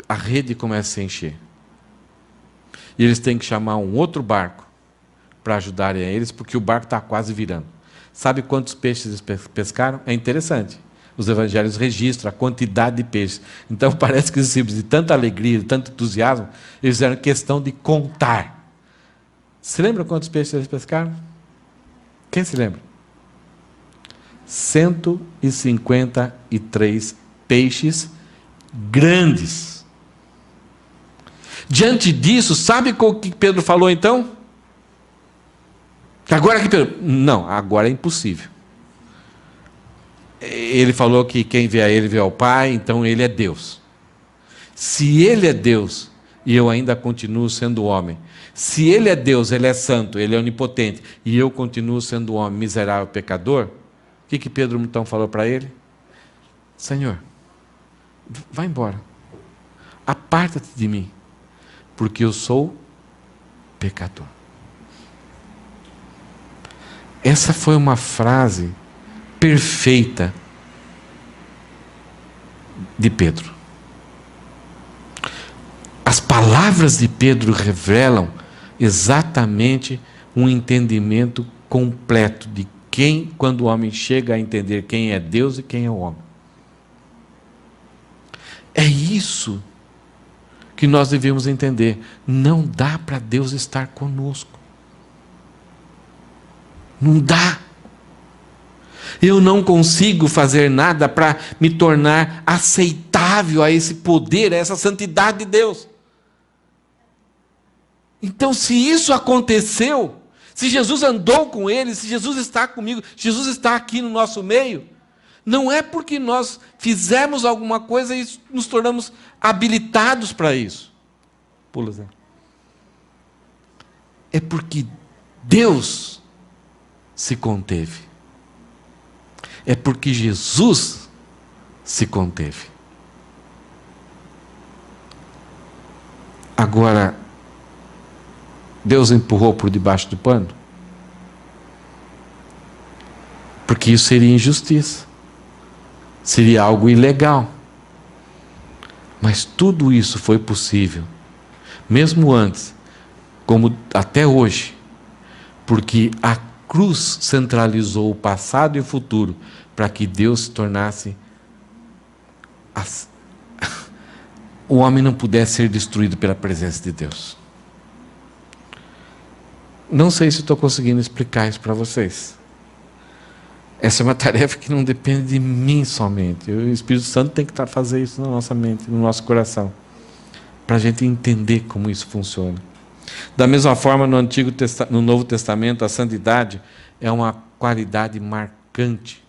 a rede começa a se encher. E eles têm que chamar um outro barco para ajudarem a eles, porque o barco está quase virando. Sabe quantos peixes eles pescaram? É interessante. Os evangelhos registram a quantidade de peixes. Então parece que os discípulos, de tanta alegria, de tanto entusiasmo, eles fizeram questão de contar. Se lembra quantos peixes eles pescaram? Quem se lembra? 153 peixes grandes. Diante disso, sabe o que Pedro falou então? Agora que Pedro... Não, agora é impossível. Ele falou que quem vê a ele vê ao Pai, então ele é Deus. Se ele é Deus e eu ainda continuo sendo homem, se ele é Deus, ele é santo, ele é onipotente, e eu continuo sendo homem miserável, pecador, o que Pedro então falou para ele? Senhor, vai embora, aparta-te de mim, porque eu sou pecador. Essa foi uma frase perfeita de Pedro. As palavras de Pedro revelam exatamente um entendimento completo de quem, quando o homem chega a entender quem é Deus e quem é o homem. É isso que nós devemos entender. Não dá para Deus estar conosco. Não dá. Eu não consigo fazer nada para me tornar aceitável a esse poder, a essa santidade de Deus. Então, se isso aconteceu, se Jesus andou com eles, se Jesus está comigo, Jesus está aqui no nosso meio, não é porque nós fizemos alguma coisa e nos tornamos habilitados para isso. Pula, Zé. É porque Deus se conteve. É porque Jesus se conteve. Agora, Deus empurrou por debaixo do pano? Porque isso seria injustiça. Seria algo ilegal. Mas tudo isso foi possível, mesmo antes, como até hoje, porque a cruz centralizou o passado e o futuro para que Deus se tornasse o homem não pudesse ser destruído pela presença de Deus. Não sei se estou conseguindo explicar isso para vocês. Essa é uma tarefa que não depende de mim somente. O Espírito Santo tem que fazer isso na nossa mente, no nosso coração, para a gente entender como isso funciona. Da mesma forma, no Novo Testamento, a santidade é uma qualidade marcante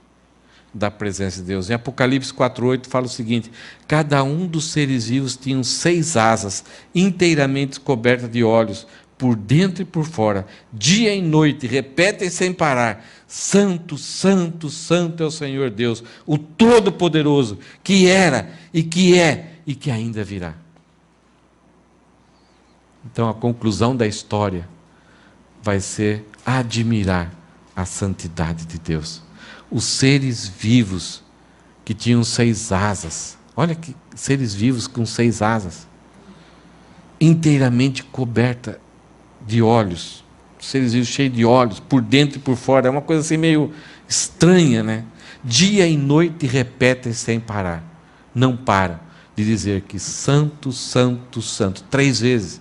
da presença de Deus. Em Apocalipse 4:8 fala o seguinte: cada um dos seres vivos tinha 6 asas, inteiramente cobertas de olhos, por dentro e por fora, dia e noite, repetem sem parar: Santo, Santo, Santo é o Senhor Deus, o Todo-Poderoso, que era, e que é, e que ainda virá. Então a conclusão da história vai ser admirar a santidade de Deus. Os seres vivos que tinham 6 asas, olha que seres vivos com 6 asas, inteiramente coberta de olhos, seres vivos cheios de olhos, por dentro e por fora, é uma coisa assim meio estranha, né? Dia e noite repetem sem parar, não param de dizer que Santo, Santo, Santo, 3 vezes,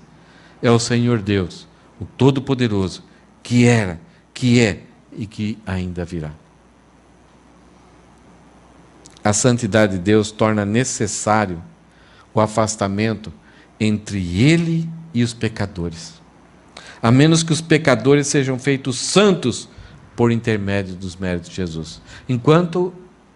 é o Senhor Deus, o Todo-Poderoso, que era, que é e que ainda virá. A santidade de Deus torna necessário o afastamento entre Ele e os pecadores, a menos que os pecadores sejam feitos santos por intermédio dos méritos de Jesus. Enquanto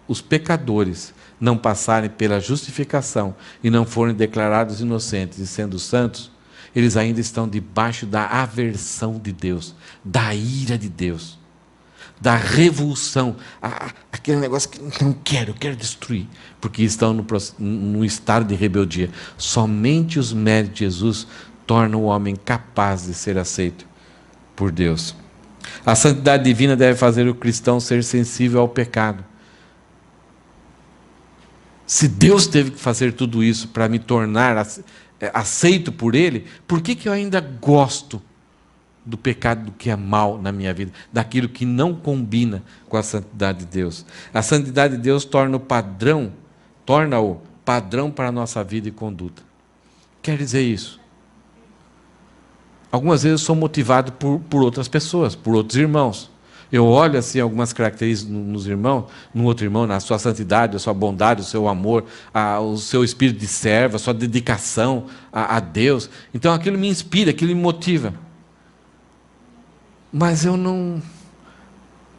os pecadores não passarem pela justificação e não forem declarados inocentes e sendo santos, eles ainda estão debaixo da aversão de Deus, da ira de Deus, da revulsão, aquele negócio que não quero, eu quero destruir, porque estão no estado de rebeldia. Somente os méritos de Jesus tornam o homem capaz de ser aceito por Deus. A santidade divina deve fazer o cristão ser sensível ao pecado. Se Deus teve que fazer tudo isso para me tornar aceito por Ele, por que eu ainda gosto do pecado, do que é mal na minha vida, daquilo que não combina com a santidade de Deus? A santidade de Deus torna-o padrão para a nossa vida e conduta. Quer dizer isso? Algumas vezes eu sou motivado por outras pessoas, por outros irmãos. Eu olho assim algumas características nos irmãos, no outro irmão, na sua santidade, a sua bondade, o seu amor, o seu espírito de servo, a sua dedicação a Deus. Então aquilo me inspira, aquilo me motiva. Mas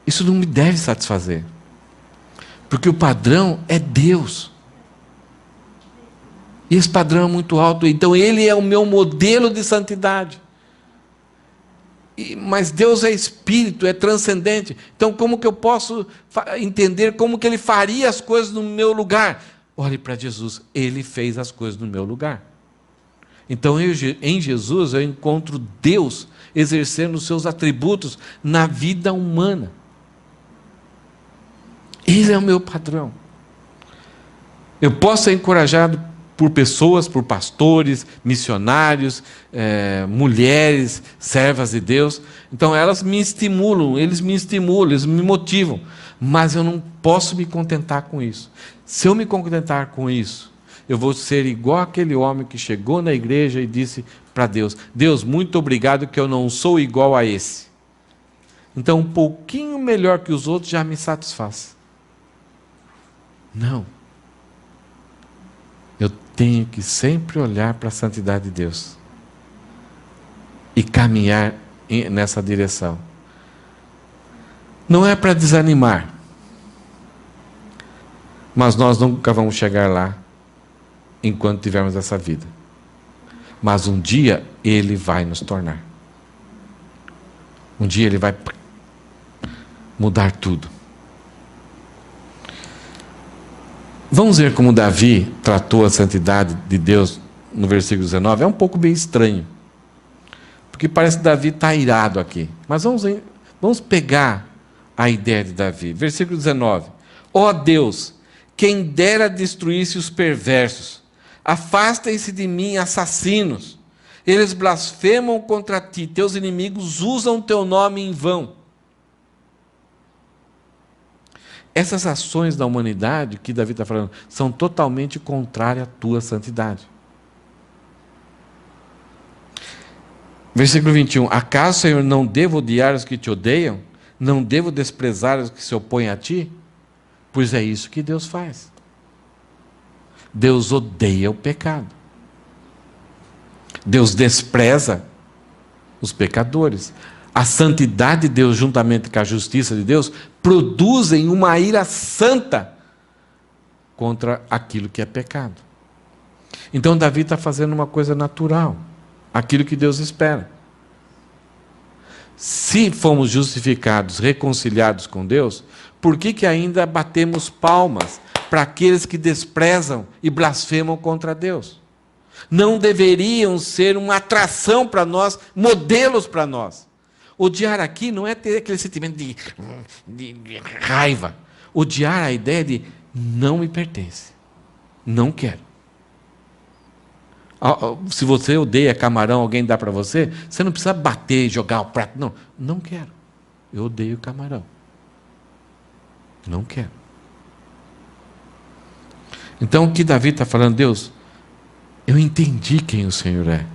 isso não me deve satisfazer. Porque o padrão é Deus. E esse padrão é muito alto, então Ele é o meu modelo de santidade. Mas Deus é Espírito, é transcendente. Então como que eu posso entender como que Ele faria as coisas no meu lugar? Olhe para Jesus, Ele fez as coisas no meu lugar. Então em Jesus eu encontro Deus exercendo os seus atributos na vida humana. Ele é o meu padrão. Eu posso ser encorajado por pessoas, por pastores, missionários, mulheres, servas de Deus. Então elas me estimulam, eles me motivam. Mas eu não posso me contentar com isso. Se eu me contentar com isso, eu vou ser igual aquele homem que chegou na igreja e disse para Deus: Deus, muito obrigado que eu não sou igual a esse. Então um pouquinho melhor que os outros já me satisfaz. Não. Eu tenho que sempre olhar para a santidade de Deus e caminhar nessa direção. Não é para desanimar, mas nós nunca vamos chegar lá enquanto tivermos essa vida. Mas um dia Ele vai nos tornar. Um dia Ele vai mudar tudo. Vamos ver como Davi tratou a santidade de Deus no versículo 19. É um pouco bem estranho, porque parece que Davi está irado aqui. Mas vamos pegar a ideia de Davi. Versículo 19. Ó Deus, quem dera destruísse os perversos, afastem-se de mim, assassinos. Eles blasfemam contra ti, teus inimigos usam teu nome em vão. Essas ações da humanidade que Davi está falando são totalmente contrárias à tua santidade. Versículo 21. Acaso, Senhor, não devo odiar os que te odeiam? Não devo desprezar os que se opõem a ti? Pois é isso que Deus faz. Deus odeia o pecado. Deus despreza os pecadores. A santidade de Deus, juntamente com a justiça de Deus, produzem uma ira santa contra aquilo que é pecado. Então Davi está fazendo uma coisa natural, aquilo que Deus espera. Se fomos justificados, reconciliados com Deus, por que ainda batemos palmas para aqueles que desprezam e blasfemam contra Deus? Não deveriam ser uma atração para nós, modelos para nós. Odiar aqui não é ter aquele sentimento de raiva. Odiar a ideia de não me pertence, não quero. Se você odeia camarão, alguém dá para você, você não precisa bater e jogar o prato. Não, não quero. Eu odeio camarão. Não quero. Então o que Davi está falando, Deus, eu entendi quem o Senhor é.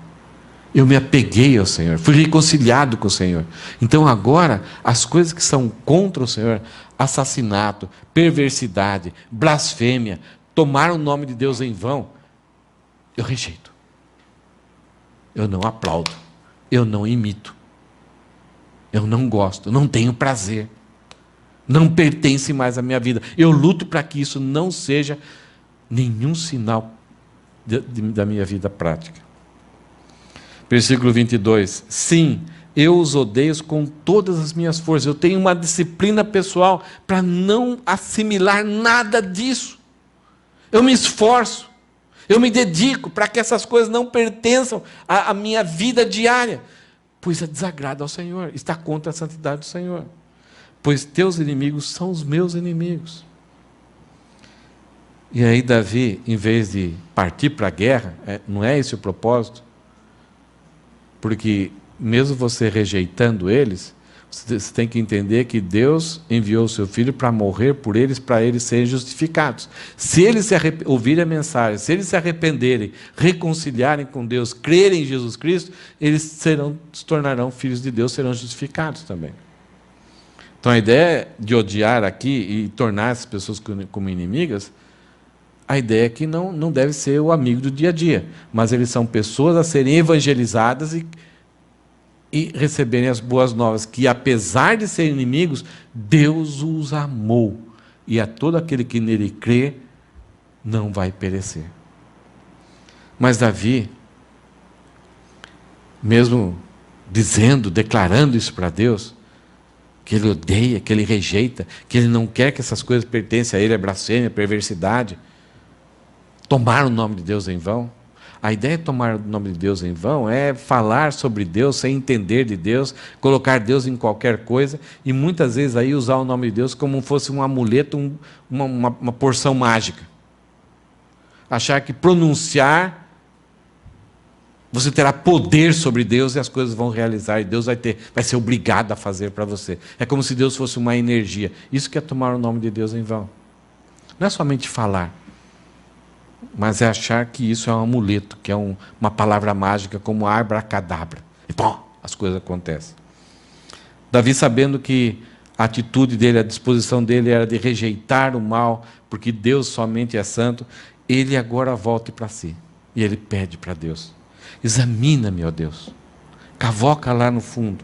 Eu me apeguei ao Senhor, fui reconciliado com o Senhor. Então agora, as coisas que são contra o Senhor, assassinato, perversidade, blasfêmia, tomar o nome de Deus em vão, eu rejeito. Eu não aplaudo, eu não imito, eu não gosto, não tenho prazer, não pertence mais à minha vida. Eu luto para que isso não seja nenhum sinal da minha vida prática. Versículo 22. Sim, eu os odeio com todas as minhas forças. Eu tenho uma disciplina pessoal para não assimilar nada disso. Eu me esforço. Eu me dedico para que essas coisas não pertençam à minha vida diária. Pois é desagrado ao Senhor. Está contra a santidade do Senhor. Pois teus inimigos são os meus inimigos. E aí Davi, em vez de partir para a guerra, não é esse o propósito? Porque mesmo você rejeitando eles, você tem que entender que Deus enviou o seu Filho para morrer por eles, para eles serem justificados. Se eles ouvirem a mensagem, se eles se arrependerem, reconciliarem com Deus, crerem em Jesus Cristo, eles se tornarão filhos de Deus, serão justificados também. Então a ideia de odiar aqui e tornar essas pessoas como inimigas, a ideia é que não deve ser o amigo do dia a dia, mas eles são pessoas a serem evangelizadas e receberem as boas novas, que apesar de serem inimigos, Deus os amou, e a todo aquele que nele crê, não vai perecer. Mas Davi, mesmo declarando isso para Deus, que ele odeia, que ele rejeita, que ele não quer que essas coisas pertençam a ele, a blasfêmia, a perversidade, tomar o nome de Deus em vão. A ideia de tomar o nome de Deus em vão é falar sobre Deus sem entender de Deus, colocar Deus em qualquer coisa e muitas vezes aí usar o nome de Deus como fosse um amuleto, uma porção mágica. Achar que pronunciar, você terá poder sobre Deus e as coisas vão realizar e Deus vai ser obrigado a fazer para você. É como se Deus fosse uma energia. Isso que é tomar o nome de Deus em vão. Não é somente falar, mas é achar que isso é um amuleto, que é uma palavra mágica como abracadabra. E pô, as coisas acontecem. Davi, sabendo que a atitude dele, a disposição dele era de rejeitar o mal, porque Deus somente é santo, ele agora volta para si. E ele pede para Deus: examina-me, ó Deus, cavoca lá no fundo,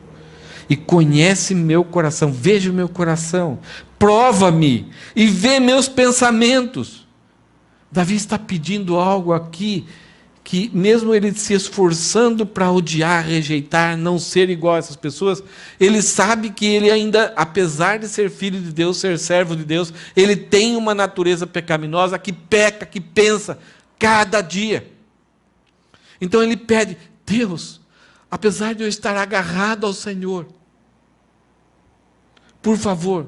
e conhece meu coração, veja o meu coração, prova-me e vê meus pensamentos. Davi está pedindo algo aqui, que mesmo ele se esforçando para odiar, rejeitar, não ser igual a essas pessoas, ele sabe que ele ainda, apesar de ser filho de Deus, ser servo de Deus, ele tem uma natureza pecaminosa que peca, que pensa cada dia. Então ele pede: Deus, apesar de eu estar agarrado ao Senhor, Por favor,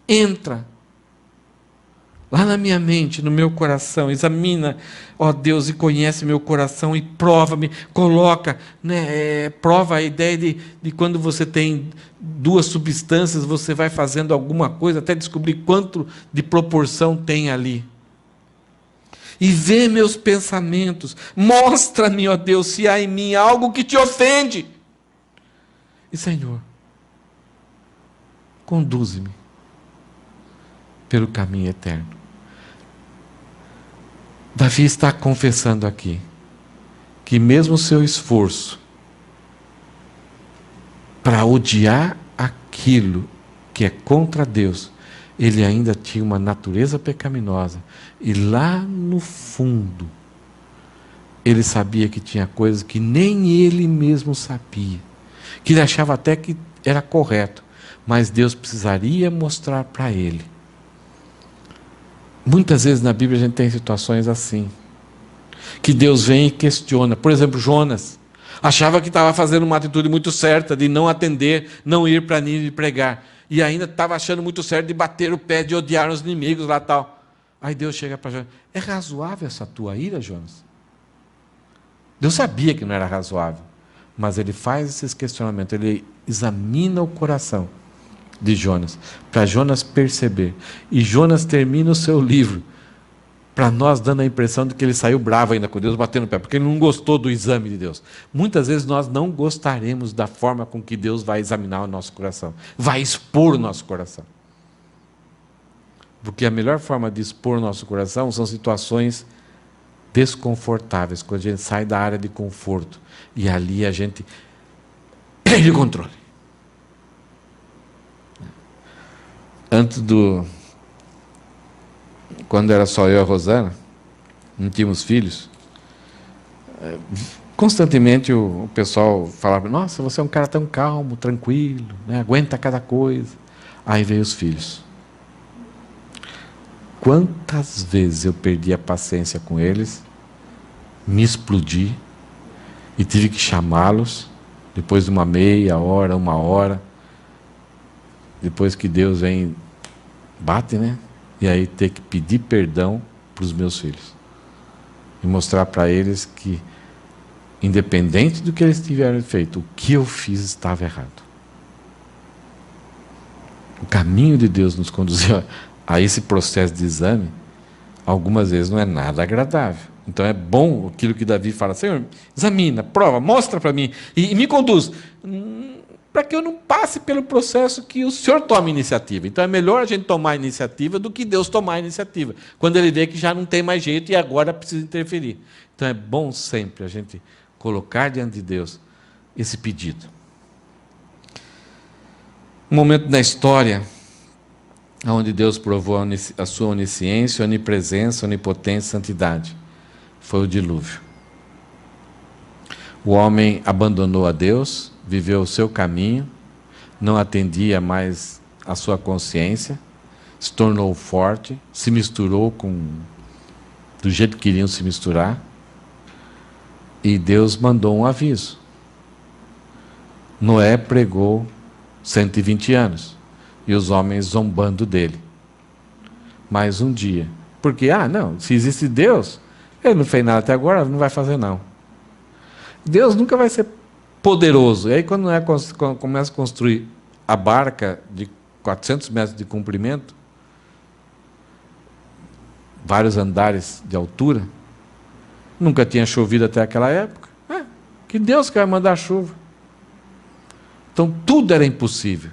entra lá na minha mente, no meu coração, examina, ó Deus, e conhece meu coração e prova-me, coloca, prova a ideia de quando você tem duas substâncias, você vai fazendo alguma coisa até descobrir quanto de proporção tem ali. E vê meus pensamentos, mostra-me, ó Deus, se há em mim algo que te ofende. E Senhor, conduze-me pelo caminho eterno. Davi está confessando aqui que mesmo o seu esforço para odiar aquilo que é contra Deus, ele ainda tinha uma natureza pecaminosa. E lá no fundo, ele sabia que tinha coisas que nem ele mesmo sabia, que ele achava até que era correto, mas Deus precisaria mostrar para ele. Muitas vezes na Bíblia a gente tem situações assim, que Deus vem e questiona. Por exemplo, Jonas achava que estava fazendo uma atitude muito certa de não atender, não ir para Nínive pregar, e ainda estava achando muito certo de bater o pé, de odiar os inimigos lá tal. Aí Deus chega para Jonas: é razoável essa tua ira, Jonas? Deus sabia que não era razoável, mas ele faz esses questionamentos, ele examina o coração de Jonas, para Jonas perceber. E Jonas termina o seu livro, para nós dando a impressão de que ele saiu bravo ainda com Deus, batendo o pé, porque ele não gostou do exame de Deus. Muitas vezes nós não gostaremos da forma com que Deus vai examinar o nosso coração, vai expor o nosso coração. Porque a melhor forma de expor o nosso coração são situações desconfortáveis, quando a gente sai da área de conforto, e ali a gente perde o controle. Quando era só eu e a Rosana, não tínhamos filhos, constantemente o pessoal falava: nossa, você é um cara tão calmo, tranquilo, aguenta cada coisa. Aí veio os filhos. Quantas vezes eu perdi a paciência com eles, me explodi, e tive que chamá-los, depois de uma meia hora, uma hora, depois que Deus vem, bate, e aí ter que pedir perdão para os meus filhos. E mostrar para eles que, independente do que eles tiverem feito, o que eu fiz estava errado. O caminho de Deus nos conduziu a esse processo de exame, algumas vezes não é nada agradável. Então é bom aquilo que Davi fala: Senhor, examina, prova, mostra para mim, e me conduz, para que eu não passe pelo processo que o Senhor tome iniciativa. Então é melhor a gente tomar a iniciativa do que Deus tomar a iniciativa, quando Ele vê que já não tem mais jeito e agora precisa interferir. Então é bom sempre a gente colocar diante de Deus esse pedido. Um momento na história onde Deus provou a sua onisciência, onipresença, onipotência, santidade, foi o dilúvio. O homem abandonou a Deus, viveu o seu caminho, não atendia mais a sua consciência, se tornou forte, se misturou do jeito que queriam se misturar, e Deus mandou um aviso. Noé pregou 120 anos, e os homens zombando dele. Mais um dia. Porque, não, se existe Deus, Ele não fez nada até agora, não vai fazer não. Deus nunca vai ser poderoso. E aí quando Noé começa a construir a barca de 400 metros de comprimento, vários andares de altura, nunca tinha chovido até aquela época. Que Deus que vai mandar chuva? Então tudo era impossível.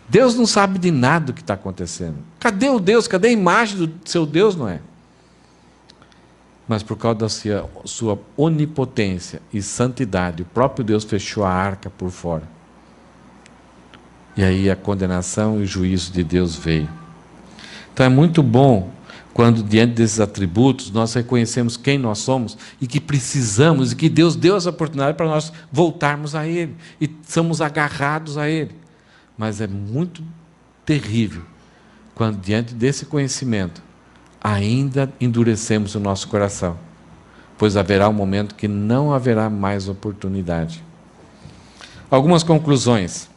Deus não sabe de nada do que está acontecendo. Cadê o Deus? Cadê a imagem do seu Deus, Noé? Mas por causa da sua onipotência e santidade, o próprio Deus fechou a arca por fora. E aí a condenação e o juízo de Deus veio. Então é muito bom quando diante desses atributos nós reconhecemos quem nós somos e que precisamos, e que Deus deu essa oportunidade para nós voltarmos a Ele e somos agarrados a Ele. Mas é muito terrível quando diante desse conhecimento ainda endurecemos o nosso coração, pois haverá um momento que não haverá mais oportunidade. Algumas conclusões.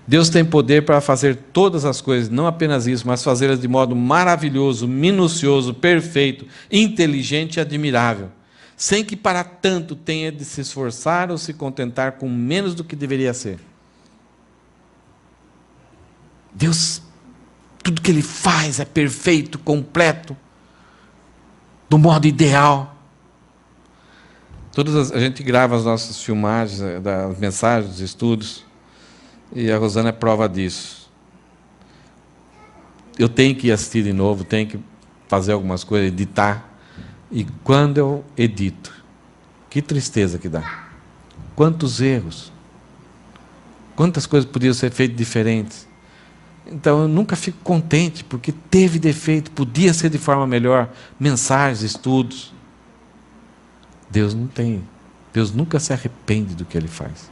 Deus tem poder para fazer todas as coisas, não apenas isso, mas fazê-las de modo maravilhoso, minucioso, perfeito, inteligente e admirável, sem que para tanto tenha de se esforçar ou se contentar com menos do que deveria ser. Deus, tudo que Ele faz é perfeito, completo, do modo ideal. A gente grava as nossas filmagens, das mensagens, dos estudos, e a Rosana é prova disso. Eu tenho que assistir de novo, tenho que fazer algumas coisas, editar. E quando eu edito, que tristeza que dá. Quantos erros. Quantas coisas podiam ser feitas diferentes. Então eu nunca fico contente, porque teve defeito, podia ser de forma melhor. Mensagens, estudos. Deus não tem. Deus nunca se arrepende do que Ele faz.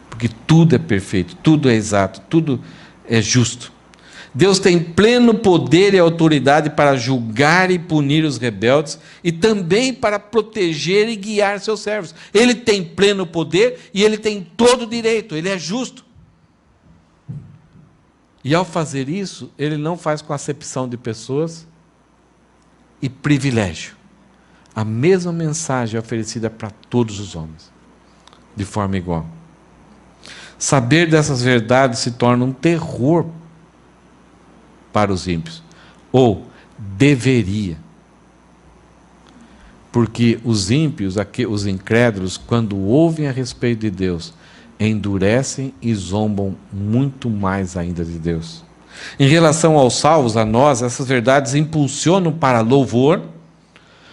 Porque tudo é perfeito, tudo é exato, tudo é justo. Deus tem pleno poder e autoridade para julgar e punir os rebeldes e também para proteger e guiar seus servos. Ele tem pleno poder e Ele tem todo o direito, Ele é justo. E ao fazer isso, Ele não faz com acepção de pessoas e privilégio. A mesma mensagem é oferecida para todos os homens, de forma igual. Saber dessas verdades se torna um terror para os ímpios, ou deveria. Porque os ímpios, os incrédulos, quando ouvem a respeito de Deus, endurecem e zombam muito mais ainda de Deus. Em relação aos salvos, a nós, essas verdades impulsionam para louvor,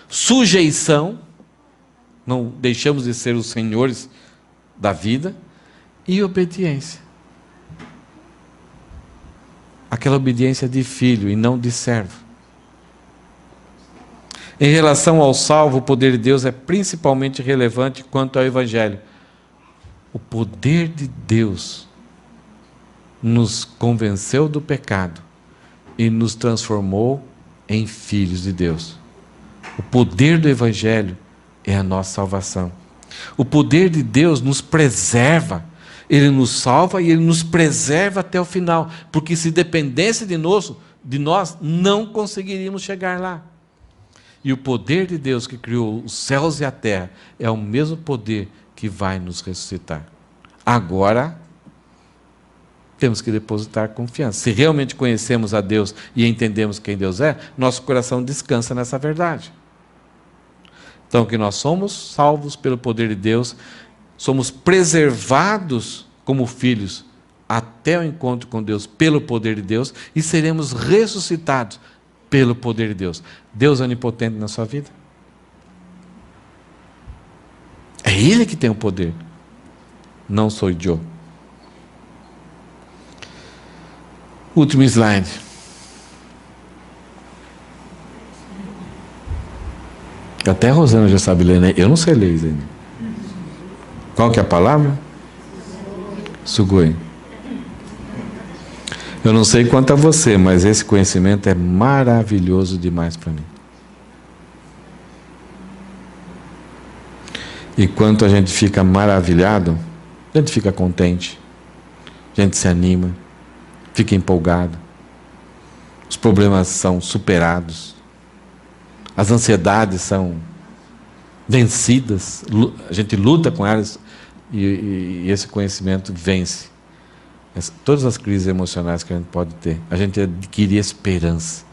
sujeição, não deixamos de ser os senhores da vida, e obediência. Aquela obediência de filho e não de servo. Em relação ao salvo, o poder de Deus é principalmente relevante quanto ao Evangelho. O poder de Deus nos convenceu do pecado e nos transformou em filhos de Deus. O poder do Evangelho é a nossa salvação. O poder de Deus nos preserva. Ele nos salva e Ele nos preserva até o final. Porque se dependesse de nós, não conseguiríamos chegar lá. E o poder de Deus que criou os céus e a terra é o mesmo poder que vai nos ressuscitar. Agora, temos que depositar confiança. Se realmente conhecemos a Deus e entendemos quem Deus é, nosso coração descansa nessa verdade. Então, que nós somos salvos pelo poder de Deus, somos preservados como filhos até o encontro com Deus pelo poder de Deus e seremos ressuscitados pelo poder de Deus. Deus é onipotente na sua vida? É Ele que tem o poder. Não sou eu. Último slide. Até a Rosana já sabe ler, né? Eu não sei ler isso ainda. Qual que é a palavra? Sugoi. Eu não sei quanto a você, mas esse conhecimento é maravilhoso demais para mim. E quanto a gente fica maravilhado, a gente fica contente, a gente se anima, fica empolgado, os problemas são superados, as ansiedades são vencidas, a gente luta com elas e esse conhecimento vence todas as crises emocionais que a gente pode ter. A gente adquire esperança,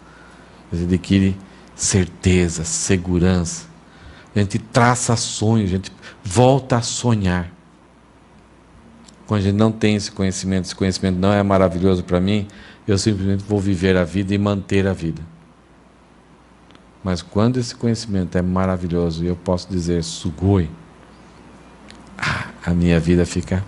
a gente adquire certeza, segurança, a gente traça sonhos, a gente volta a sonhar. Quando a gente não tem esse conhecimento não é maravilhoso para mim, eu simplesmente vou viver a vida e manter a vida. Mas quando esse conhecimento é maravilhoso e eu posso dizer, sugoi, a minha vida fica